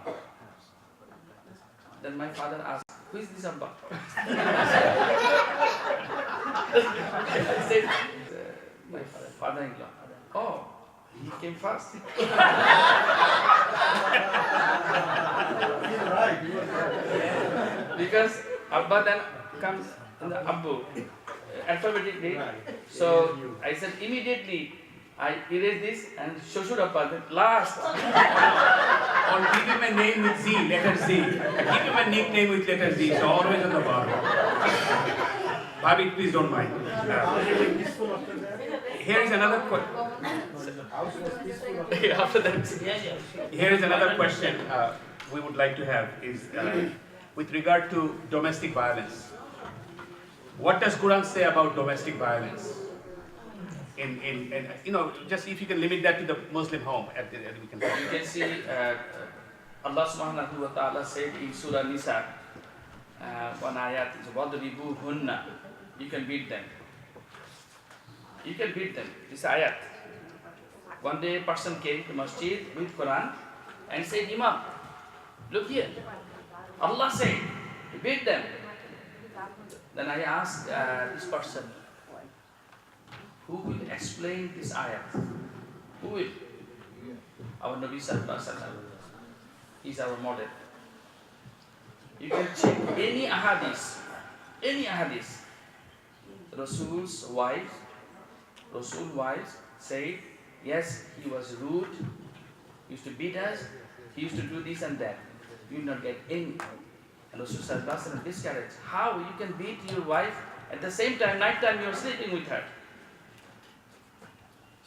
Then my father asked, who is this Abba? I said, my father-in-law. Oh, he came first. Because Abba then comes in the Abbu, alphabetically. So I said immediately, I erase this and Shoshur Abba, the last. Or give him a name with Z, letter Z. Give him a nickname with letter Z, so always on the bottom. Bhabi, please don't mind. Here is another question. After that. Here is another question we would like to have is with regard to domestic violence. What does Quran say about domestic violence? In you know, just if you can limit that to the Muslim home, we can talk You about. can see Allah subhanahu wa ta'ala said in Surah Nisa, one ayat, وَضْرِبُوهُنَّ. You can beat them. You can beat them. This ayat. One day a person came to masjid with Quran and said, Imam, look here. Allah said, beat them. Then I asked this person, who will explain this ayat? Who will? Our Nabi Sallallahu Alaihi Wasallam. He's our model. You can check any ahadith. Rasul's wives said, yes, he was rude, he used to beat us, he used to do this and that. You will not get any. And Rasul Sallallahu Alaihi Wasallam discouraged. How you can beat your wife at the same time, night time you are sleeping with her?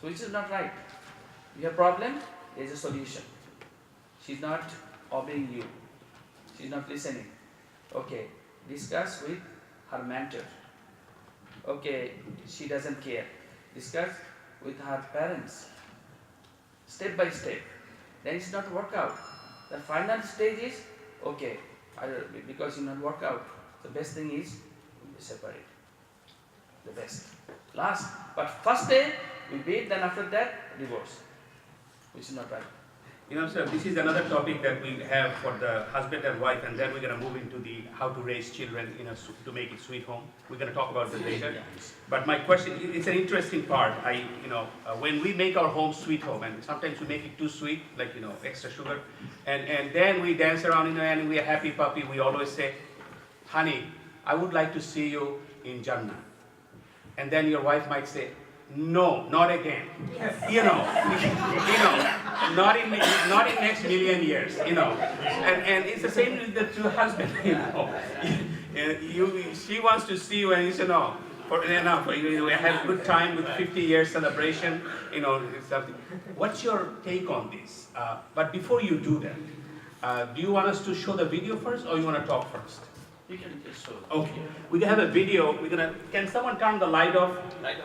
So which is not right. You have problem, there is a solution. She's not obeying you. She's not listening. Okay, discuss with her mentor. Okay, she doesn't care. Discuss with her parents. Step by step. Then it's not work out. The final stage is, okay, because it not work out, the best thing is separate. The best. Last, but first day we beat, then after that divorce, which is not right. You know, sir, this is another topic that we have for the husband and wife, and then we're going to move into the how to raise children in a, to make it sweet home. We're going to talk about that later. But my question, it's an interesting part. When we make our home sweet home, and sometimes we make it too sweet, like, extra sugar, and then we dance around, and we're happy puppy, we always say, honey, I would like to see you in Jannah. And then your wife might say, no, not again. Not in next million years. And it's the same with the two husbands. She wants to see you, and you say no. We have a good time with 50 years celebration. Something. What's your take on this? But before you do that, do you want us to show the video first, or you want to talk first? You can just show. Okay, we have a video. Can someone turn the light off?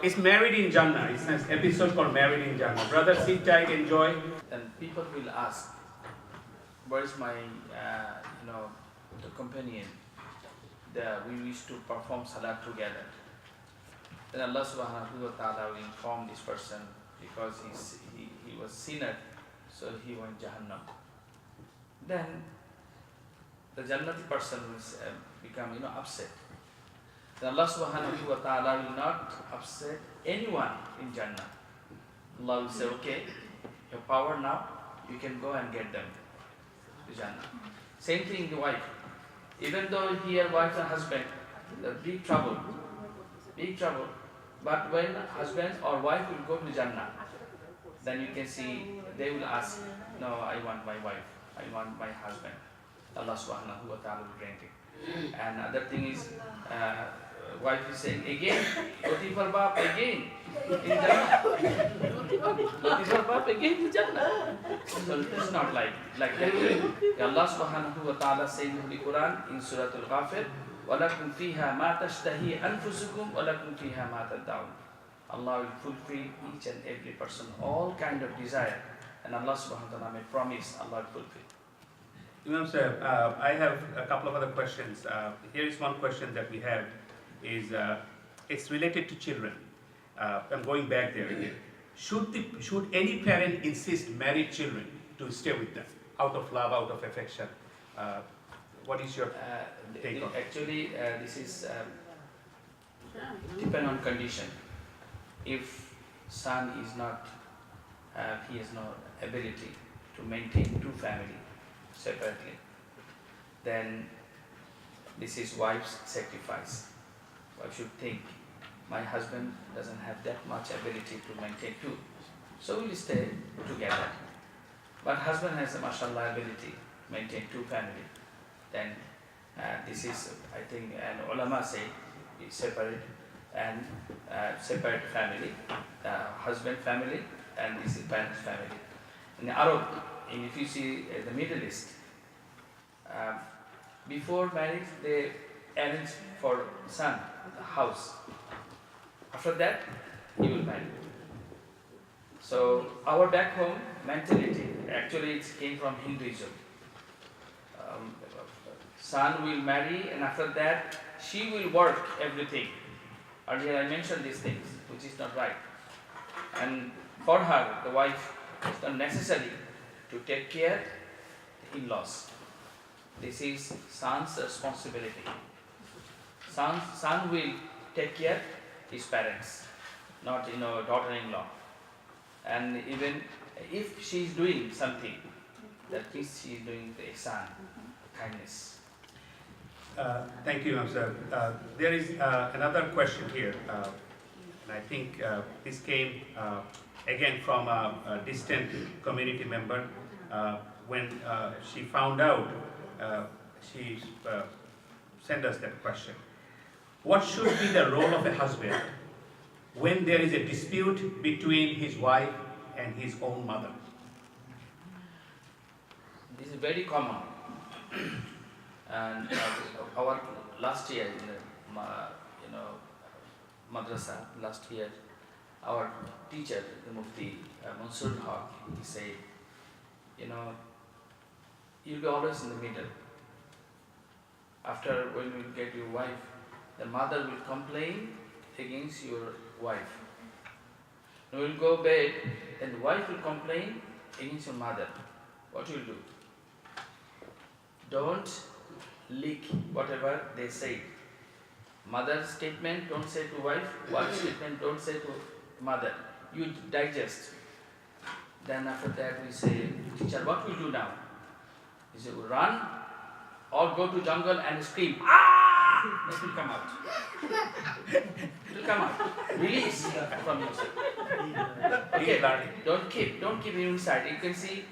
It's Married in Jannah. It's an episode called Married in Jannah. Brother, sit tight, enjoy. And people will ask, where is my, the companion? We used to perform salat together. Then Allah subhanahu wa ta'ala will inform this person because he was sinner, so he went Jahannam. Then the Jannati person will become upset. Then Allah subhanahu wa ta'ala will not upset anyone in Jannah. Allah will say, okay, your power now, you can go and get them to Jannah. Same thing the wife. Even though here wife and husband, the big trouble. But when husband or wife will go to Jannah, then you can see they will ask, no, I want my wife, I want my husband. Allah subhanahu wa ta'ala will grant it. And other thing is, wife is saying again, Roti for Baap again in Jannah. Roti for Baap again in Jannah. So it's not like that. Allah subhanahu wa ta'ala says in the Quran in Surah Al-Ghafir, وَلَكُمْ فِيهَا مَا تَشْتَهِي أَنفُسُكُمْ وَلَكُمْ فِيهَا مَا تَدَّعُونَ. Allah will fulfill each and every person all kind of desire, and Allah subhanahu wa ta'ala may promise Allah will fulfill. Imam sir, I have a couple of other questions. Here is one question that we have. It's related to children. I'm going back there again. Should any parent insist married children to stay with them out of love, out of affection? What is your take on? Actually, this is depend on condition. If son is not, he has no ability to maintain two family separately, then this is wife's sacrifice. Wife should think, my husband doesn't have that much ability to maintain two, so we'll stay together. But husband has a mashallah ability to maintain two family, then this is, I think, and ulama say, it's separate and separate family, husband family, and this is parents family. In Arab, if you see the Middle East, before marriage they arrange for son a house. After that, he will marry. So our back home mentality, actually it came from Hinduism. Son will marry, and after that she will work everything. Earlier I mentioned these things, which is not right. And for her, the wife, it's not necessary to take care of the in-laws. This is son's responsibility. Son will take care of his parents, not daughter-in-law. And even if she is doing something, that means she is doing the ihsan, kindness. Thank you, Imam sir. There is another question here, and I think this came again from a distant community member. When she found out, she sent us that question. What should be the role of a husband when there is a dispute between his wife and his own mother? This is very common. And our last year in the madrasa, last year, our teacher, the Mufti Mansur Haq, he said, you'll be always in the middle. After when you get your wife, the mother will complain against your wife. You will go bed, then the wife will complain against your mother. what you will do? Don't leak whatever they say. Mother's statement, don't say to wife. Wife's statement, don't say to mother. You digest. Then after that we say, teacher, what will you do now? He said, run or go to jungle and scream. Ah! It will come out. It will come out. Release from yourself. Okay, don't keep it inside. You can see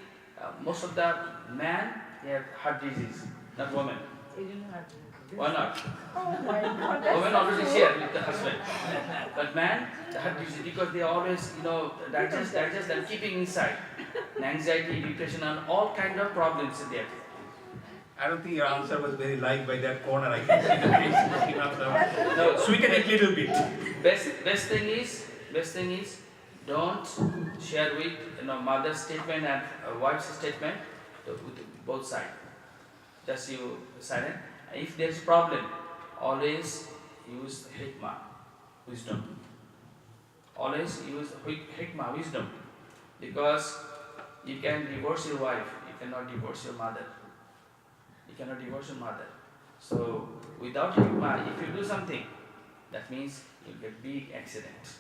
most of the men, they have heart disease, not women. Why not? Women already share with the husband. But man, the heart disease, because they always, digest and keeping inside. And anxiety, depression, and all kind of problems in there. I don't think your answer was very liked by that corner. I can see the face. No, sweeten it a little bit. Best thing is, don't share with mother's statement and wife's statement with both sides. Just you silent. If there is problem, always use hikmah, wisdom. Always use hikmah, wisdom, because you can divorce your wife, you cannot divorce your mother. You cannot divorce your mother. So without hikmah, if you do something, that means you get big accident.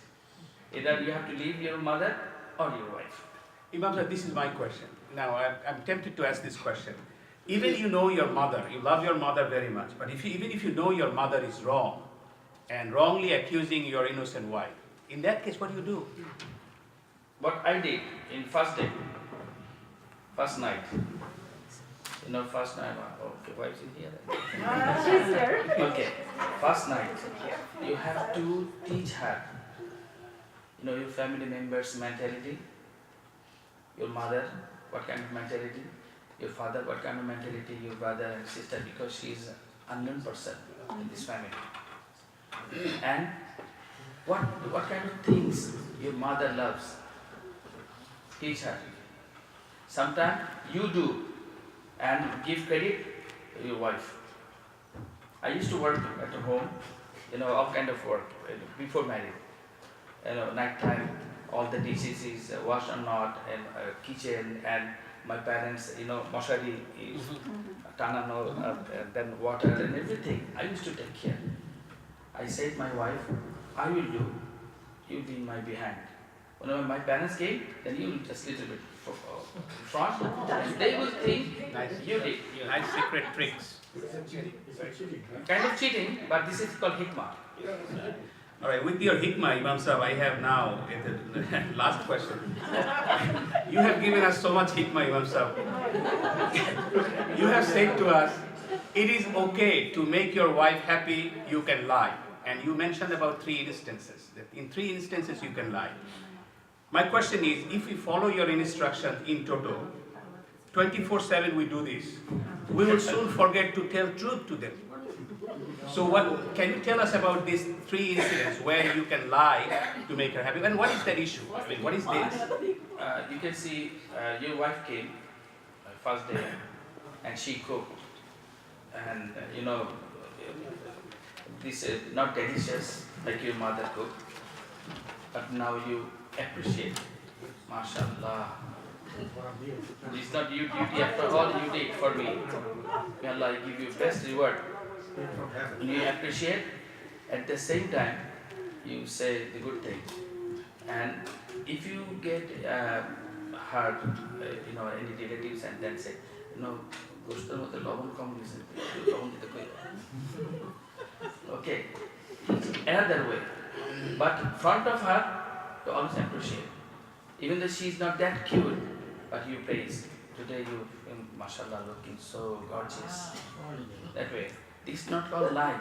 Either you have to leave your mother or your wife. Imam sir, this is my question. Now I'm tempted to ask this question. Even you know your mother, you love your mother very much, but even if you know your mother is wrong and wrongly accusing your innocent wife, in that case, what do you do? What I did in first day, first night. First night, okay, wife's in here. She's here. Okay, first night, you have to teach her, your family members' mentality, your mother, what kind of mentality, your father, what kind of mentality, your brother and sister, because she is an unknown person in this family. And what kind of things your mother loves, teach her. Sometimes you do and give credit to your wife. I used to work at home, all kind of work before marriage. Night time, all the dishes is washed or not, and kitchen, and my parents, moshari is tanano, and then water and everything. I used to take care. I said my wife, I will do, you be my behind. When my parents came, then you will just little bit front, and they will think you did. Nice secret tricks. Kind of cheating, but this is called hikmah. All right, with your hikmah, Imam Sahib, I have now the last question. You have given us so much hikmah, Imam Sahib. You have said to us, it is okay to make your wife happy, you can lie. And you mentioned about 3 instances, that in 3 instances you can lie. My question is, if we follow your instruction in toto, 24/7 we do this, we will soon forget to tell truth to them. So can you tell us about these 3 incidents where you can lie to make her happy? And what is that issue? I mean, what is this? You can see your wife came first day and she cooked. And this is not delicious like your mother cooked. But now you appreciate. MashaAllah. It's not your duty, after all you did for me. May Allah give you best reward. You appreciate, at the same time you say the good thing. And if you get hurt, any relatives, and then say, okay, another way. But in front of her, you always appreciate. Even though she is not that cute, but you praise. Today you, mashallah, looking so gorgeous. That way. This is not called lie.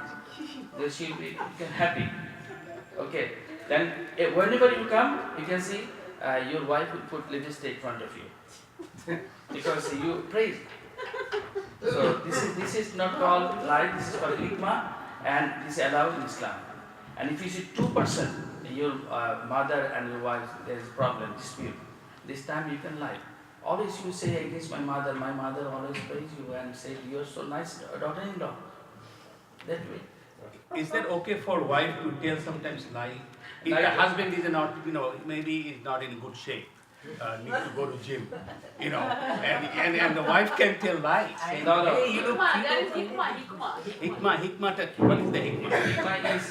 Then she will be happy. Okay. Then whenever you come, you can see your wife will put lipstick in front of you. Because you praise. So this is not called lie, this is called hikmah, and this is allowed in Islam. And if you see 2 persons, your mother and your wife, there is a problem, dispute. This time you can lie. Always you say against my mother always praise you and say you are so nice daughter-in-law. That way. Is that okay for wife to tell sometimes lie? If the husband is not, maybe is not in good shape, need to go to gym, you know, and the wife can tell lies, saying, No, no. hey, you look, Hikmah, there is you look hikmah. hikmah, what is the hikmah? Hikmah is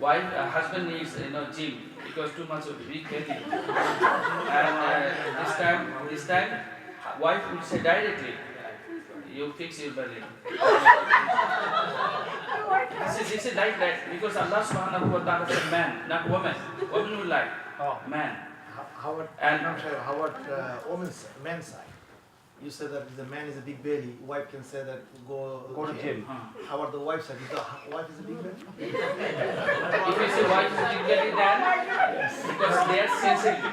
husband needs gym because too much of weak belly. And this time, wife would say directly, you fix your belly. This is like that because Allah subhanahu wa ta'ala said man, not woman. Woman will like man. How about, And- I'm sorry, how about man's side? You said that the man is a big belly, wife can say that go Go to gym. How about the wife side? Is the wife is a big belly? If you say wife is big belly, then because they are sensitive.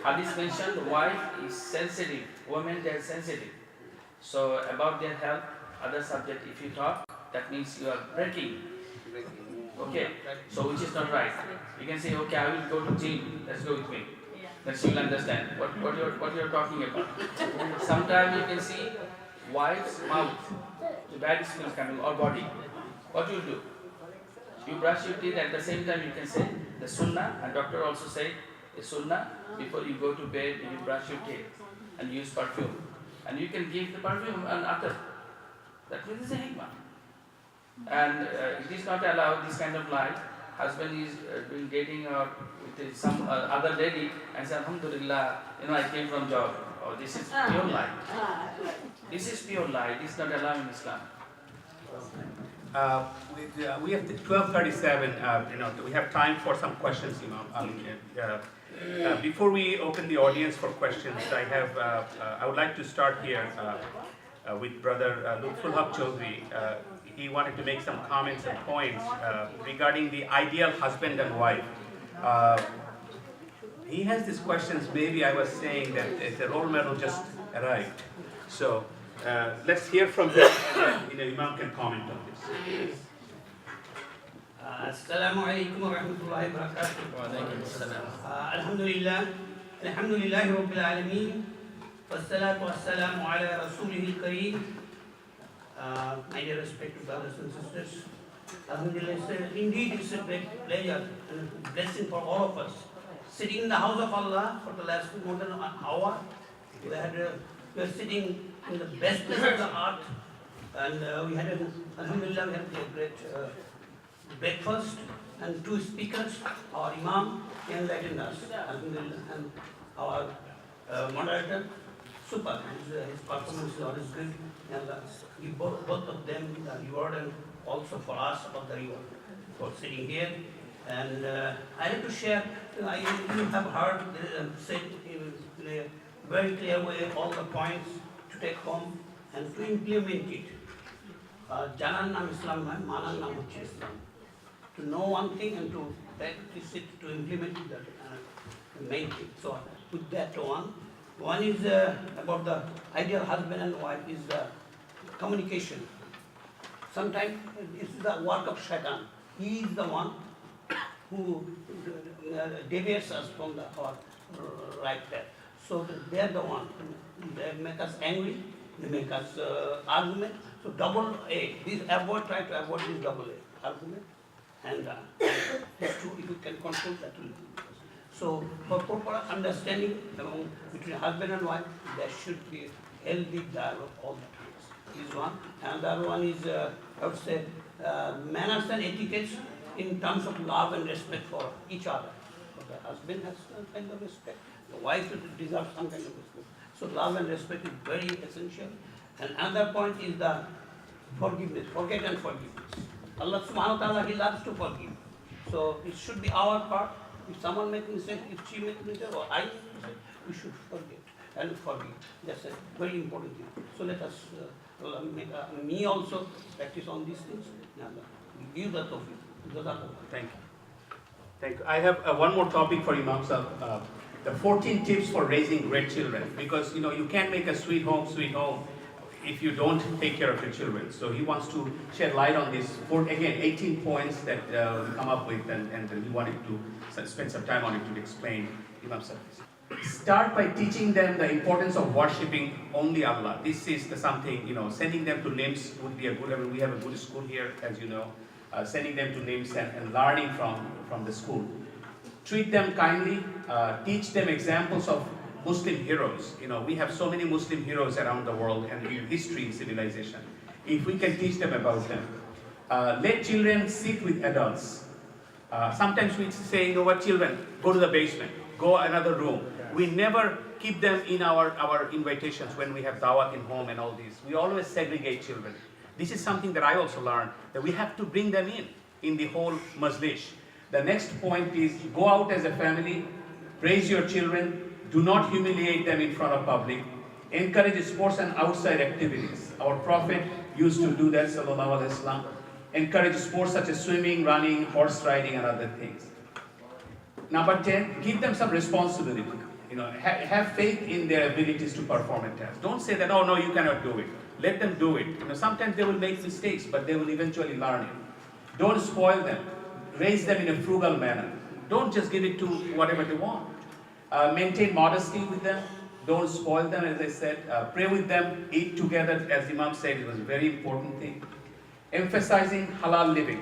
Hadith mentioned wife is sensitive, women they are sensitive. So about their health, other subject if you talk, that means you are breaking. Okay, so which is not right. You can say, okay, I will go to gym, let's go with me. Then she will understand what you're talking about. Sometimes you can see wife's mouth, the bad smell coming, or body. What you do? You brush your teeth at the same time you can say the sunnah, and doctor also said the sunnah, before you go to bed you brush your teeth and use perfume. And you can give the perfume and utter. That means it's a hikmah. And it is not allowed this kind of lie. Husband is doing dating or with some other lady and say, Alhamdulillah, I came from job. Oh, this is pure lie. This is pure lie. This is not allowed in Islam. We have 12:37. We have time for some questions, Imam. Before we open the audience for questions, I would like to start here with Brother Lutful Haq Chaudhry. He wanted to make some comments and points regarding the ideal husband and wife. He has these questions. Maybe I was saying that the role model just arrived. So let's hear from him, and Imam can comment on this. Assalamu alaikum wa rahmatullahi wa barakatuh. Alhamdulillahi Rabbil Alameen. Wassalatu wassalamu ala Rasulihil Kareem. My dear respected brothers and sisters, Alhamdulillah, indeed it's a great pleasure and a blessing for all of us. Sitting in the house of Allah for the last more than an hour, we were sitting in the best place of the earth, and we had Alhamdulillah, we had a great breakfast and two speakers, our Imam enlightened us, Alhamdulillah, and our moderator, super, his performance is always good, and we both of them the reward and also for us about the reward for sitting here. And I like to share, you have heard said in a very clear way all the points to take home and to implement it. Janan nam Islam, manan nam hoche Islam. To know one thing and to practice it, to implement it, the main thing. So with that one is about the ideal husband and wife is communication. Sometimes this is the work of Shaitan. He is the one who deviates us from our right path. So they are the one. They make us angry. They make us argument. So double A. Try to avoid this double A argument. And if you can control that will be. So for proper understanding between husband and wife, there should be healthy dialogue all the time. Is one. Another one is I would say manners and etiquettes in terms of love and respect for each other. So the husband has some kind of respect. The wife deserves some kind of respect. So love and respect is very essential. And another point is the forgiveness, forget and forgiveness. Allah subhanahu wa ta'ala, He loves to forgive. So it should be our part. If someone makes mistake, if she makes mistake or I make mistake, we should forget and forgive. That's a very important thing. So let us, me also practice on these things. Give the tawfiq. Thank you. Thank you. I have one more topic for Imam Sahib. The 14 tips for raising great children. Because you can't make a sweet home if you don't take care of your children. So he wants to shed light on this. Again, 18 points that we come up with, and he wanted to spend some time on it to explain. Imam Sahib. Start by teaching them the importance of worshipping only Allah. This is something, sending them to LIMS would be a good, we have a good school here, as you know. Sending them to LIMS and learning from the school. treat them kindly, teach them examples of Muslim heroes. You know, we have so many Muslim heroes around the world and in history and civilization. If we can teach them about them. Let children sit with adults. Sometimes we say, you know what, children, go to the basement, go another room. We never keep them in our invitations when we have dawat in home and all this. We always segregate children. This is something that I also learned, that we have to bring them in the whole majlis. The next point is go out as a family, praise your children, do not humiliate them in front of public, encourage sports and outside activities. Our Prophet used to do that, sallallahu alaihi wasallam. Encourage sports such as swimming, running, horse riding, and other things. Number 10, give them some responsibility. You know, have faith in their abilities to perform a task. Don't say that, oh no, you cannot do it. Let them do it. You know, sometimes they will make mistakes, but they will eventually learn it. Don't spoil them. Raise them in a frugal manner. Don't just give it to whatever they want. Maintain modesty with them. Don't spoil them, as I said. Pray with them. Eat together, as Imam said, it was a very important thing. Emphasizing halal living.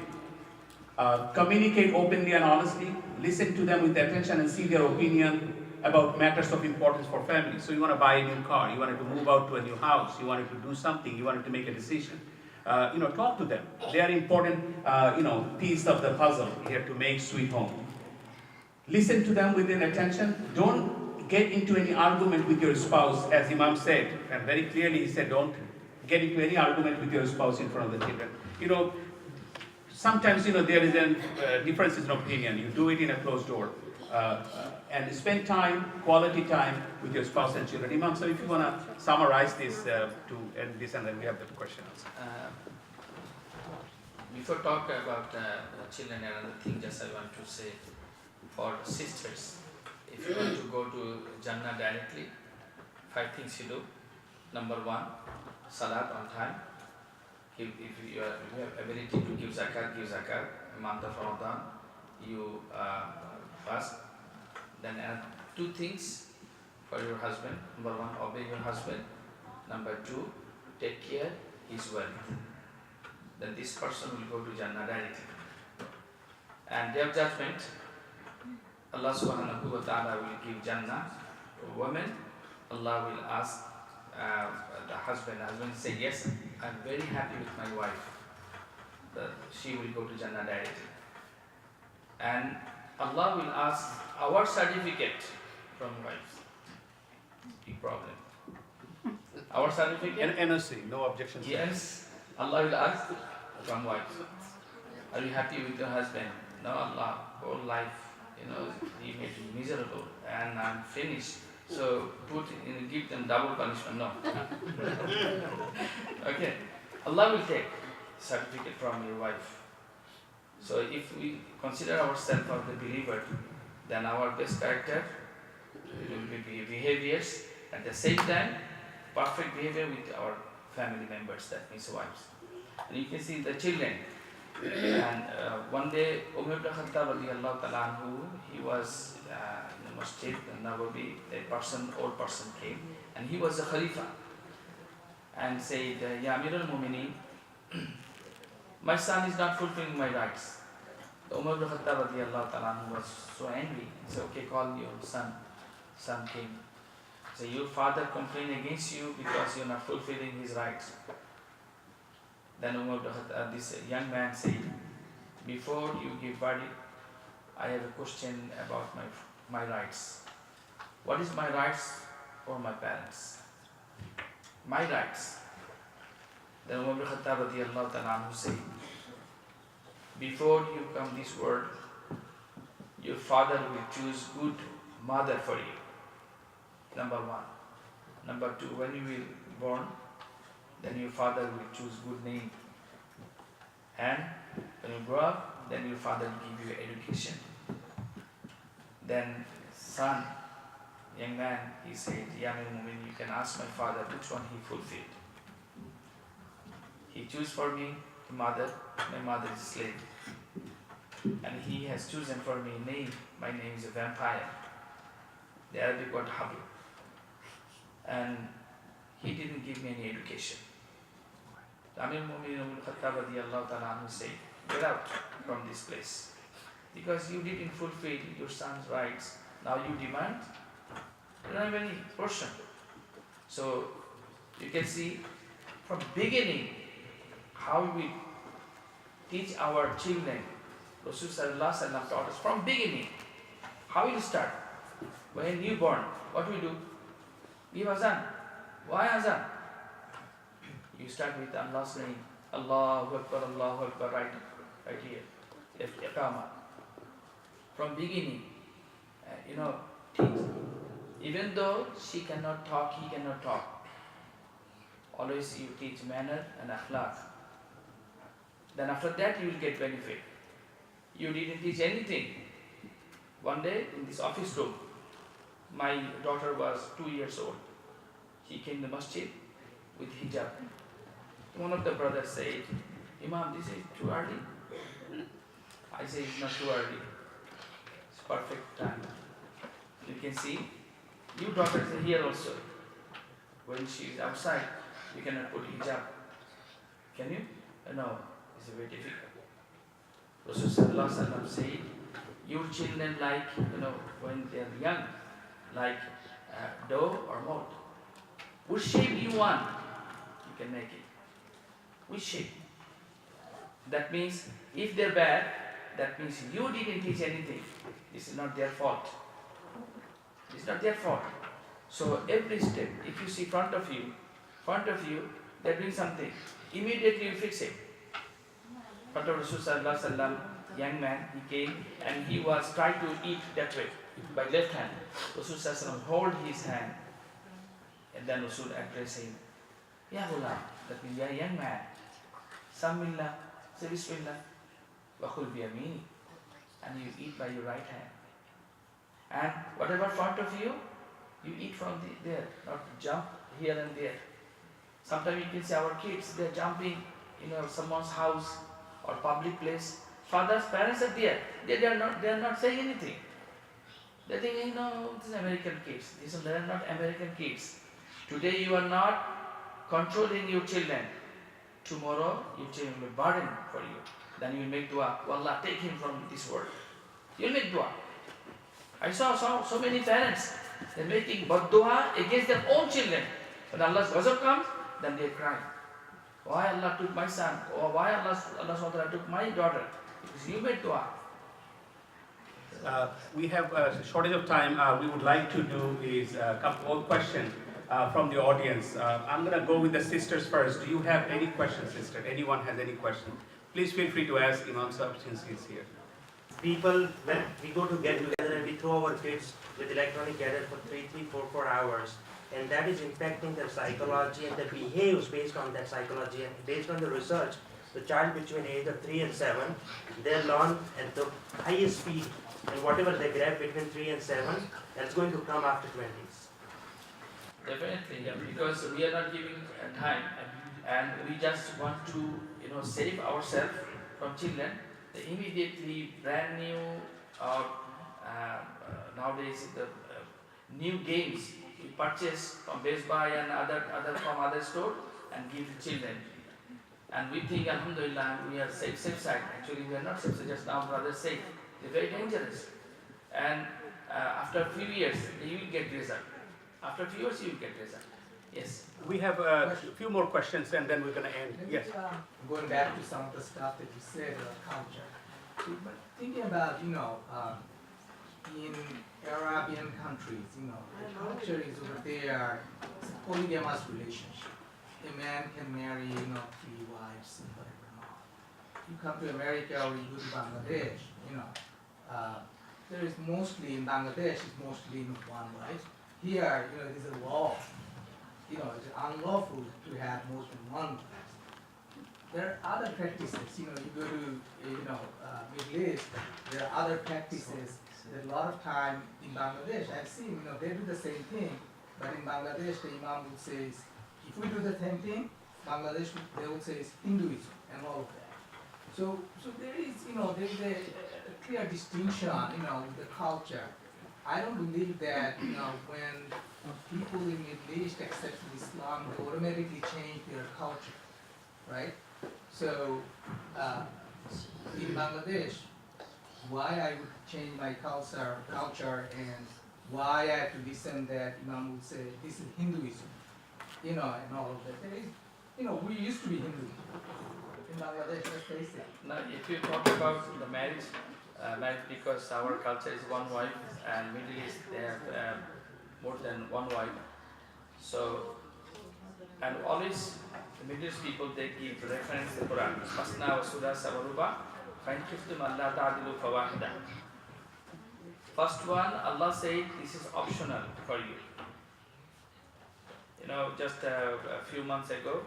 Communicate openly and honestly. Listen to them with attention and see their opinion about matters of importance for family. So you want to buy a new car, you wanted to move out to a new house, you wanted to do something, you wanted to make a decision. Talk to them. They are important, piece of the puzzle here to make sweet home. Listen to them with attention. Don't get into any argument with your spouse, as Imam said, and very clearly he said, don't get into any argument with your spouse in front of the children. Sometimes, there is a difference in opinion. You do it in a closed door. And spend time, quality time with your spouse and children. Imam, so if you want to summarize this to end this, and then we have the questions. Before talk about children and other things, just I want to say for sisters, if you want to go to Jannah directly, 5 things you do. Number 1, salat on time. If you have ability to give zakat, give zakat. Month of Ramadan, you fast. Then 2 things for your husband. Number 1, obey your husband. Number 2, take care his wealth. Then this person will go to Jannah directly. And Day of Judgment, Allah subhanahu wa ta'ala will give Jannah to a woman. Allah will ask the husband will say, yes, I'm very happy with my wife. That she will go to Jannah directly. And Allah will ask our certificate from wives. Big problem. Our certificate? NOC, no objections. Yes. Allah will ask from wives. Are you happy with your husband? No, Allah, whole life, he made me miserable and I'm finished. So give them double punishment. No. Okay. Allah will take certificate from your wife. So if we consider ourselves as the believer, then our best character will be behaviors, at the same time perfect behavior with our family members, that means wives. And you can see the children. And one day Umar ibn Khattab radiyallahu ta'ala anhu, he was in the masjid, the Nawawi, old person came, and he was a Khalifa, and said, Ya Amir al-Mu'mineen, my son is not fulfilling my rights. The Umar ibn Khattab radiyallahu ta'ala anhu was so angry. He said, okay, call your son. Son came. He said, your father complained against you because you are not fulfilling his rights. Then Umar ibn Khattab, this young man said, before you give verdict, I have a question about my rights. What is my rights for my parents? My rights. Then Umar ibn Khattab radiyallahu ta'ala anhu said, before you come this world, your father will choose good mother for you. Number 1. Number 2, when you will born, then your father will choose good name. And when you grow up, then your father will give you education. Then son, young man, he said, Ya Amir al-Mu'minin, you can ask my father which one he fulfilled. He chose for me mother, my mother is a slave. And he has chosen for me a name, my name is a vampire. The Arabic word habl. And he didn't give me any education. Amir al-Mu'minin Umar ibn Khattab radiyallahu ta'ala anhu said, get out from this place. because you didn't fulfill your son's rights. Now you demand, you don't have any portion. So you can see from beginning how we teach our children. Rasulullah taught us from beginning. How you start? When newborn, what we do? Give azan. Why azan? You start with Allah's name. Allahu Akbar, right here. Left iqamah. From beginning, teach. Even though she cannot talk, he cannot talk. Always you teach manner and akhlaq. Then after that you will get benefit. You didn't teach anything. One day in this office room, my daughter was 2 years old. She came to masjid with hijab. One of the brothers said, Imam, this is too early. I say it's not too early. It's perfect time. You can see, you daughters are here also. When she is outside, you cannot put hijab. Can you? No, it's very difficult. Rasulullah said, your children like, when they are young, like dough or mold. Which shape you want, you can make it. Which shape? That means, if they're bad, that means you didn't teach anything. This is not their fault. It's not their fault. So every step, if you see front of you, they're doing something. Immediately you fix it. Front of Rasulullah, young man, he came and he was trying to eat that way, by left hand. Rasulullah hold his hand and then Rasul addressed him. Ya ghulam, that means ya young man. Samillah, say Bismillah, wa khul bi yamini, and you eat by your right hand. And whatever front of you, you eat from there, not jump here and there. Sometimes you can see our kids, they're jumping, someone's house or public place. Parents are there. They are not saying anything. They think, these are American kids. They are not American kids. Today you are not controlling your children. Tomorrow your children will be burden for you. Then you will make dua. Oh Allah, take him from this world. You will make dua. I saw so many parents, they're making bad dua against their own children. When Allah's ghazab comes, then they cry. Why Allah took my son? Or why Allah took my daughter? Because you made dua. We have a shortage of time. We would like to do is a couple of questions from the audience. I'm going to go with the sisters first. Do you have any questions, sister? Anyone has any question? Please feel free to ask Imam Sahib since he's here. People, when we go to get together and we throw our kids with electronic gadget for 4 hours, and that is impacting their psychology and their behaviors based on that psychology. And based on the research, the child between the age of 3 and 7, they learn at the highest speed, and whatever they grab between 3 and 7, that's going to come after 20s. Definitely, yeah, because we are not giving time, and we just want to, save ourselves from children. The immediately brand new nowadays the new games we purchase from Best Buy and other store and give to children. And we think, Alhamdulillah, we are safe side. Actually, we are not safe side. Just now, brothers say they're very dangerous. And after a few years, you will get result. After a few years, you will get result. Yes. We have a few more questions and then we're going to end. Yes. Going back to some of the stuff that you said about culture. But thinking about, in Arabian countries, the culture is over there, it's a polygamous relationship. A man can marry, 3 wives and whatever not. You come to America or you go to Bangladesh, there is mostly, in Bangladesh, it's mostly one wife. Here, it is a law. It's unlawful to have more than one wife. There are other practices, you go to, Middle East, there are other practices that a lot of time in Bangladesh, I've seen, they do the same thing, but in Bangladesh, the Imam would say, if we do the same thing, Bangladesh, they would say it's Hinduism and all of that. So there is, there is a clear distinction, with the culture. I don't believe that, when people in Middle East accept Islam, they automatically change their culture, right? So in Bangladesh, why I would change my culture and why I have to listen that Imam would say this is Hinduism, and all of that. There is, we used to be Hindu in Bangladesh, let's face it. Now, if you talk about the marriage, because our culture is one wife, and Middle East they have more than one wife. So, and always the Middle East people they give reference to the Quran. Masna wa sudasa wa ruba, fa in khiftum alla ta'dilu fawahida. First one, Allah said this is optional for you. Just a few months ago,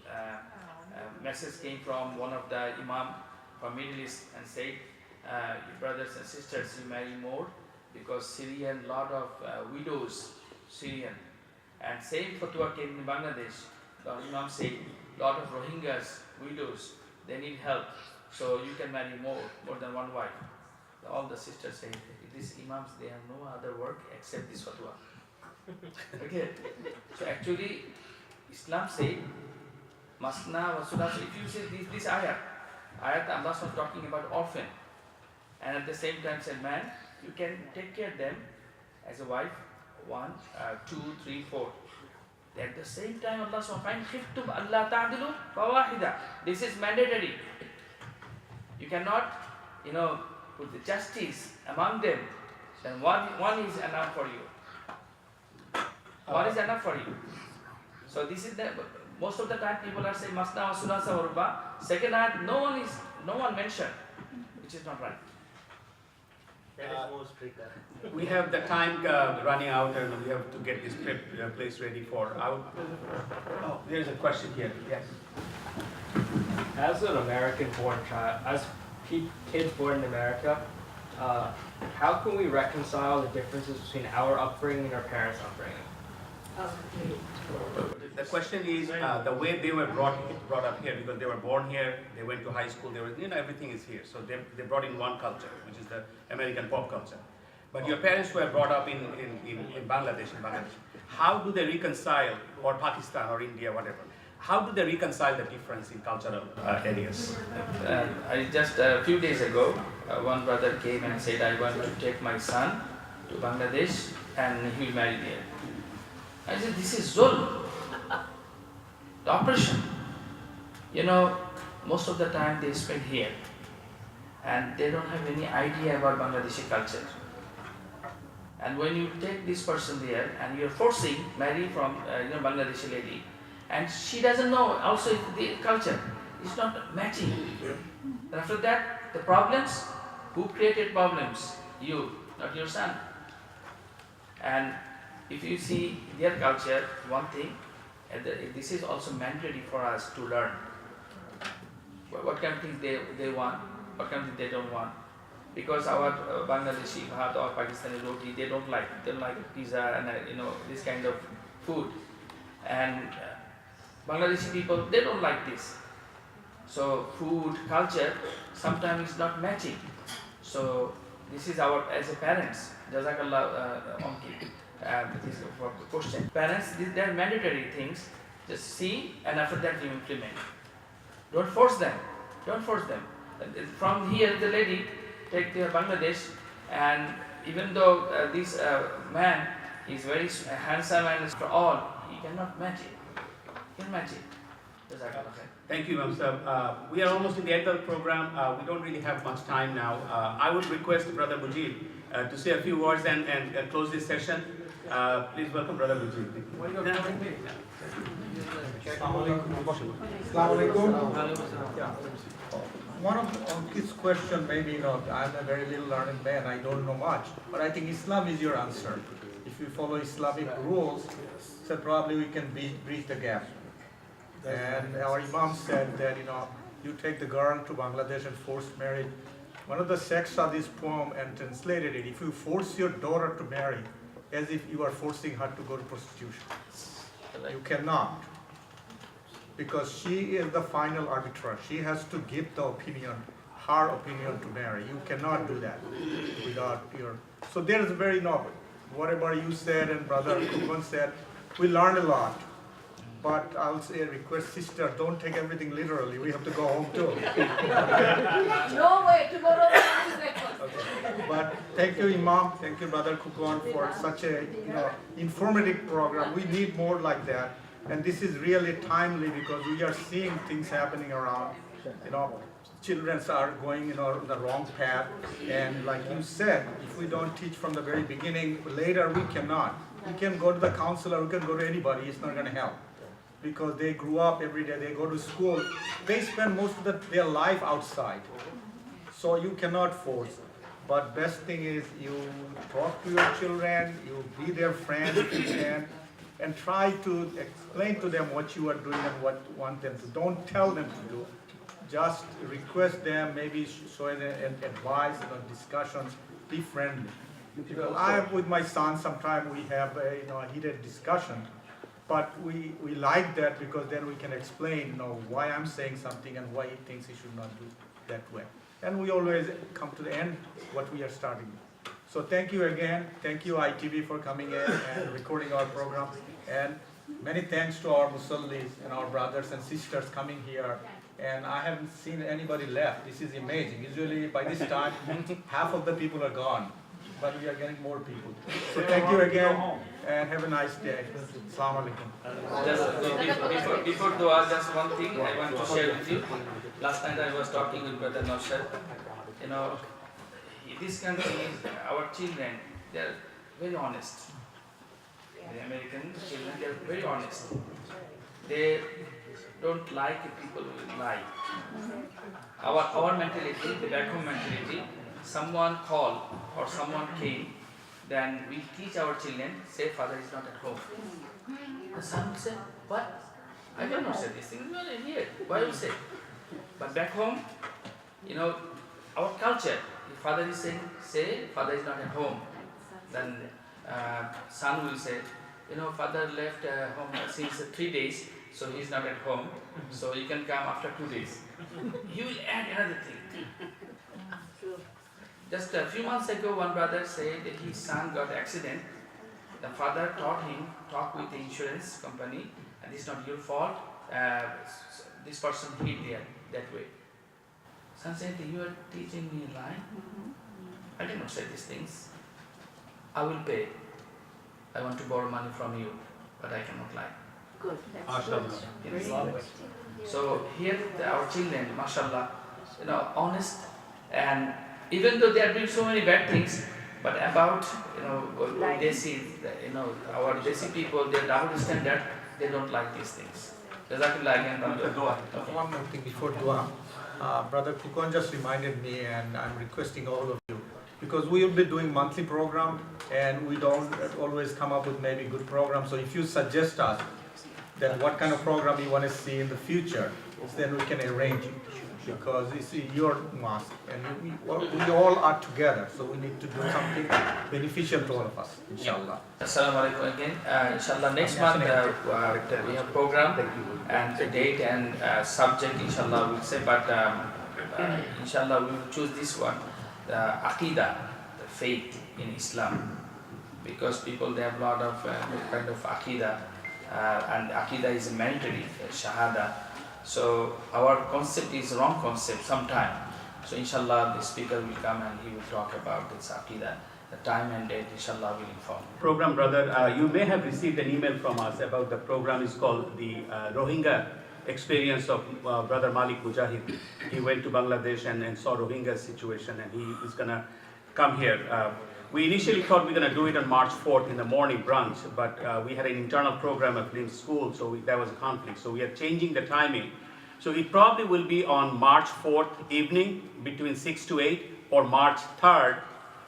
a message came from one of the imam from Middle East and said, brothers and sisters, you marry more because Syrian, lot of widows, Syrian. And same fatwa came in Bangladesh. The imam said, lot of Rohingyas, widows, they need help. So you can marry more than one wife. All the sisters say, these imams, they have no other work except this fatwa. Okay. So actually, Islam said, Masna wa Sudasa. If you say this ayat Allah was talking about orphan. And at the same time said, man, you can take care of them as a wife, 1, 2, 3, 4. At the same time, Allah said, "Fine, khiftum Allah ta'dilu fawahida." This is mandatory. You cannot, put the justice among them. Then one is enough for you. One is enough for you. So this is most of the time people are saying Masna wa Sulasa wa Ruba. Second ayat, no one mentioned, which is not right. That is more stricter. We have the time running out, and we have to get this place ready for. There's a question here. Yes. As an American-born child, as kids born in America, how can we reconcile the differences between our upbringing and our parents' upbringing? The question is the way they were brought up here, because they were born here, they went to high school, everything is here. So they brought in one culture, which is the American pop culture. But your parents were brought up in Bangladesh, How do they reconcile, or Pakistan or India, whatever? How do they reconcile the difference in cultural areas? Just a few days ago, one brother came and said, I want to take my son to Bangladesh and he will marry there. I said, this is Zul, the oppression. Most of the time they spend here and they don't have any idea about Bangladeshi culture. And when you take this person there and you're forcing marry from Bangladeshi lady, and she doesn't know also the culture is not matching. And after that, the problems, who created problems? You, not your son. And if you see their culture, one thing, this is also mandatory for us to learn. What kind of things they want, what kind of things they don't want. Because our Bangladeshi bhat or Pakistani roti, they don't like pizza and this kind of food. And Bangladeshi people, they don't like this. So food, culture, sometimes is not matching. So this is our, as a parents, Jazakallah this is for question. Parents, they are mandatory things. Just see, and after that you implement. Don't force them. Don't force them. From here, the lady take their Bangladesh, and even though this man is very handsome and for all, he cannot match it. He can match it. Thank you, Imam Sir. We are almost in the end of the program. We don't really have much time now. I would request Brother Mujib to say a few words and close this session. Please welcome Brother Mujib. One of his question, maybe I'm a very little learned man, I don't know much, but I think Islam is your answer. If you follow Islamic rules, so probably we can bridge the gap. And our Imam said that you take the girl to Bangladesh and forced marriage. One of the sects saw this poem and translated it. If you force your daughter to marry, as if you are forcing her to go to prostitution. You cannot. Because she is the final arbiter. She has to give the opinion, her opinion to marry. You cannot do that without your... So there is very noble. Whatever you said and Brother Kuban said, we learned a lot. But I'll say, request sister, don't take everything literally. We have to go home too. No way to go to breakfast. Okay. But thank you, Imam. Thank you, Brother Kukon, for such a informative program. We need more like that. And this is really timely because we are seeing things happening around. Children are going the wrong path. And like you said, if we don't teach from the very beginning, later we cannot. We can go to the counselor, we can go to anybody, it's not going to help. Because they grew up every day, they go to school, they spend most of their life outside. So you cannot force. But best thing is you talk to your children, you be their friend if you can, and try to explain to them what you are doing and what you want them to. Don't tell them to do. Just request them, maybe show an advice, discussions, be friendly. Because with my son, sometimes we have a heated discussion. But we like that because then we can explain why I'm saying something and why he thinks he should not do that way. And we always come to the end what we are starting with. So thank you again. Thank you ITV for coming in and recording our program. And many thanks to our Musallis and our brothers and sisters coming here. And I haven't seen anybody left. This is amazing. Usually by this time, half of the people are gone. But we are getting more people. So thank you again and have a nice day. Assalamu alaikum. Just before dua, just one thing I want to share with you. Last night I was talking with Brother Naushad. This country, our children, they are very honest. The American children, they are very honest. They don't like people who lie. Our mentality, the back home mentality, someone called or someone came, then we teach our children, say father is not at home. The son will say, what? I don't know, say this thing is not here. Why you say? But back home, our culture, if father is saying, say father is not at home, then son will say, father left home since 3 days, so he is not at home, so you can come after 2 days. He will add another thing. Just a few months ago, one brother said that his son got accident. The father taught him, talk with the insurance company, and it's not your fault. This person hit there that way. Son said, you are teaching me a lie? I did not say these things. I will pay. I want to borrow money from you, but I cannot lie. Good. That's good. So here our children, mashallah, honest, and even though they are doing so many bad things, but about what they see, our Desi people, they are double standard, they don't like these things. One more thing before dua. Brother Kukon just reminded me, and I'm requesting all of you, because we will be doing monthly program, and we don't always come up with maybe good program. So if you suggest us that what kind of program you want to see in the future, then we can arrange it. Because you see, your mosque, and we all are together, so we need to do something beneficial to all of us, inshallah. Assalamu alaikum again. Inshallah, next month we have program and the date and subject, inshallah, we'll say, but inshallah, we will choose this one, the Aqidah, the faith in Islam, because people, they have a lot of kind of Aqidah, and Aqidah is mandatory, Shahada. So our concept is wrong concept sometime. So inshallah the speaker will come and he will talk about this Aqidah. The time and date, inshallah, will inform. Program, brother, you may have received an email from us about the program is called the Rohingya experience of Brother Malik Mujahid. He went to Bangladesh and saw Rohingya situation, and he is going to come here. We initially thought we were going to do it on March 4th in the morning brunch, but we had an internal program at LIMS school, so there was a conflict. So we are changing the timing. So it probably will be on March 4th evening between 6 to 8, or March 3rd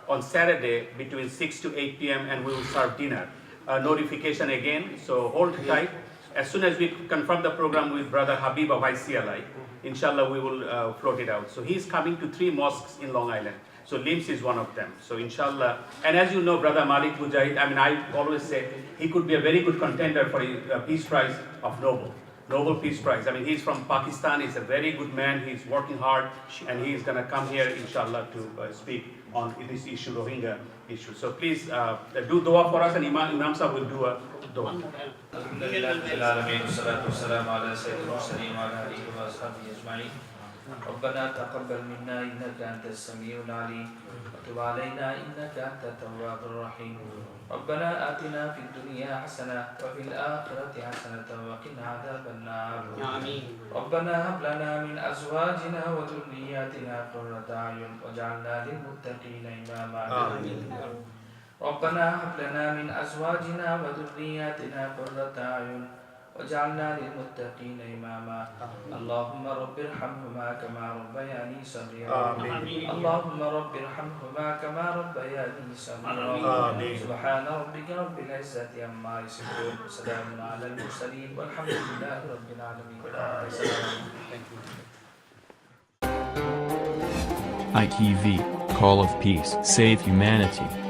on Saturday between 6 to 8 p.m. and we will serve dinner. Notification again, so hold tight. As soon as we confirm the program with Brother Habib of ICLI, inshallah we will float it out. So he's coming to 3 mosques in Long Island. So LIMS is one of them. So inshallah, and as you know, Brother Malik Mujahid, I always say he could be a very good contender for a Peace Prize of Nobel Peace Prize. He's from Pakistan, he's a very good man, he's working hard, and he's going to come here, inshallah, to speak on this issue, Rohingya issue. So please do dua for us, and Imam Sahib will do a dua. ربنا تقبل منا إنك أنت السميع العليم وتب علينا إنك أنت التواب الرحيم ربنا آتنا في الدنيا حسنة وفي الآخرة حسنة وقنا عذاب النار آمين. ربنا هب لنا من أزواجنا وذرياتنا قرة أعين واجعلنا للمتقين إماما ربنا هب لنا من أزواجنا وذرياتنا قرة أعين واجعلنا للمتقين إماما اللهم رب ارحمهما كما ربياني صغيرا اللهم رب ارحمهما كما ربياني صغيرا سبحان ربك رب العزة عما يصفون وسلام على المرسلين والحمد لله رب العالمين. ITV, Call of Peace, Save Humanity.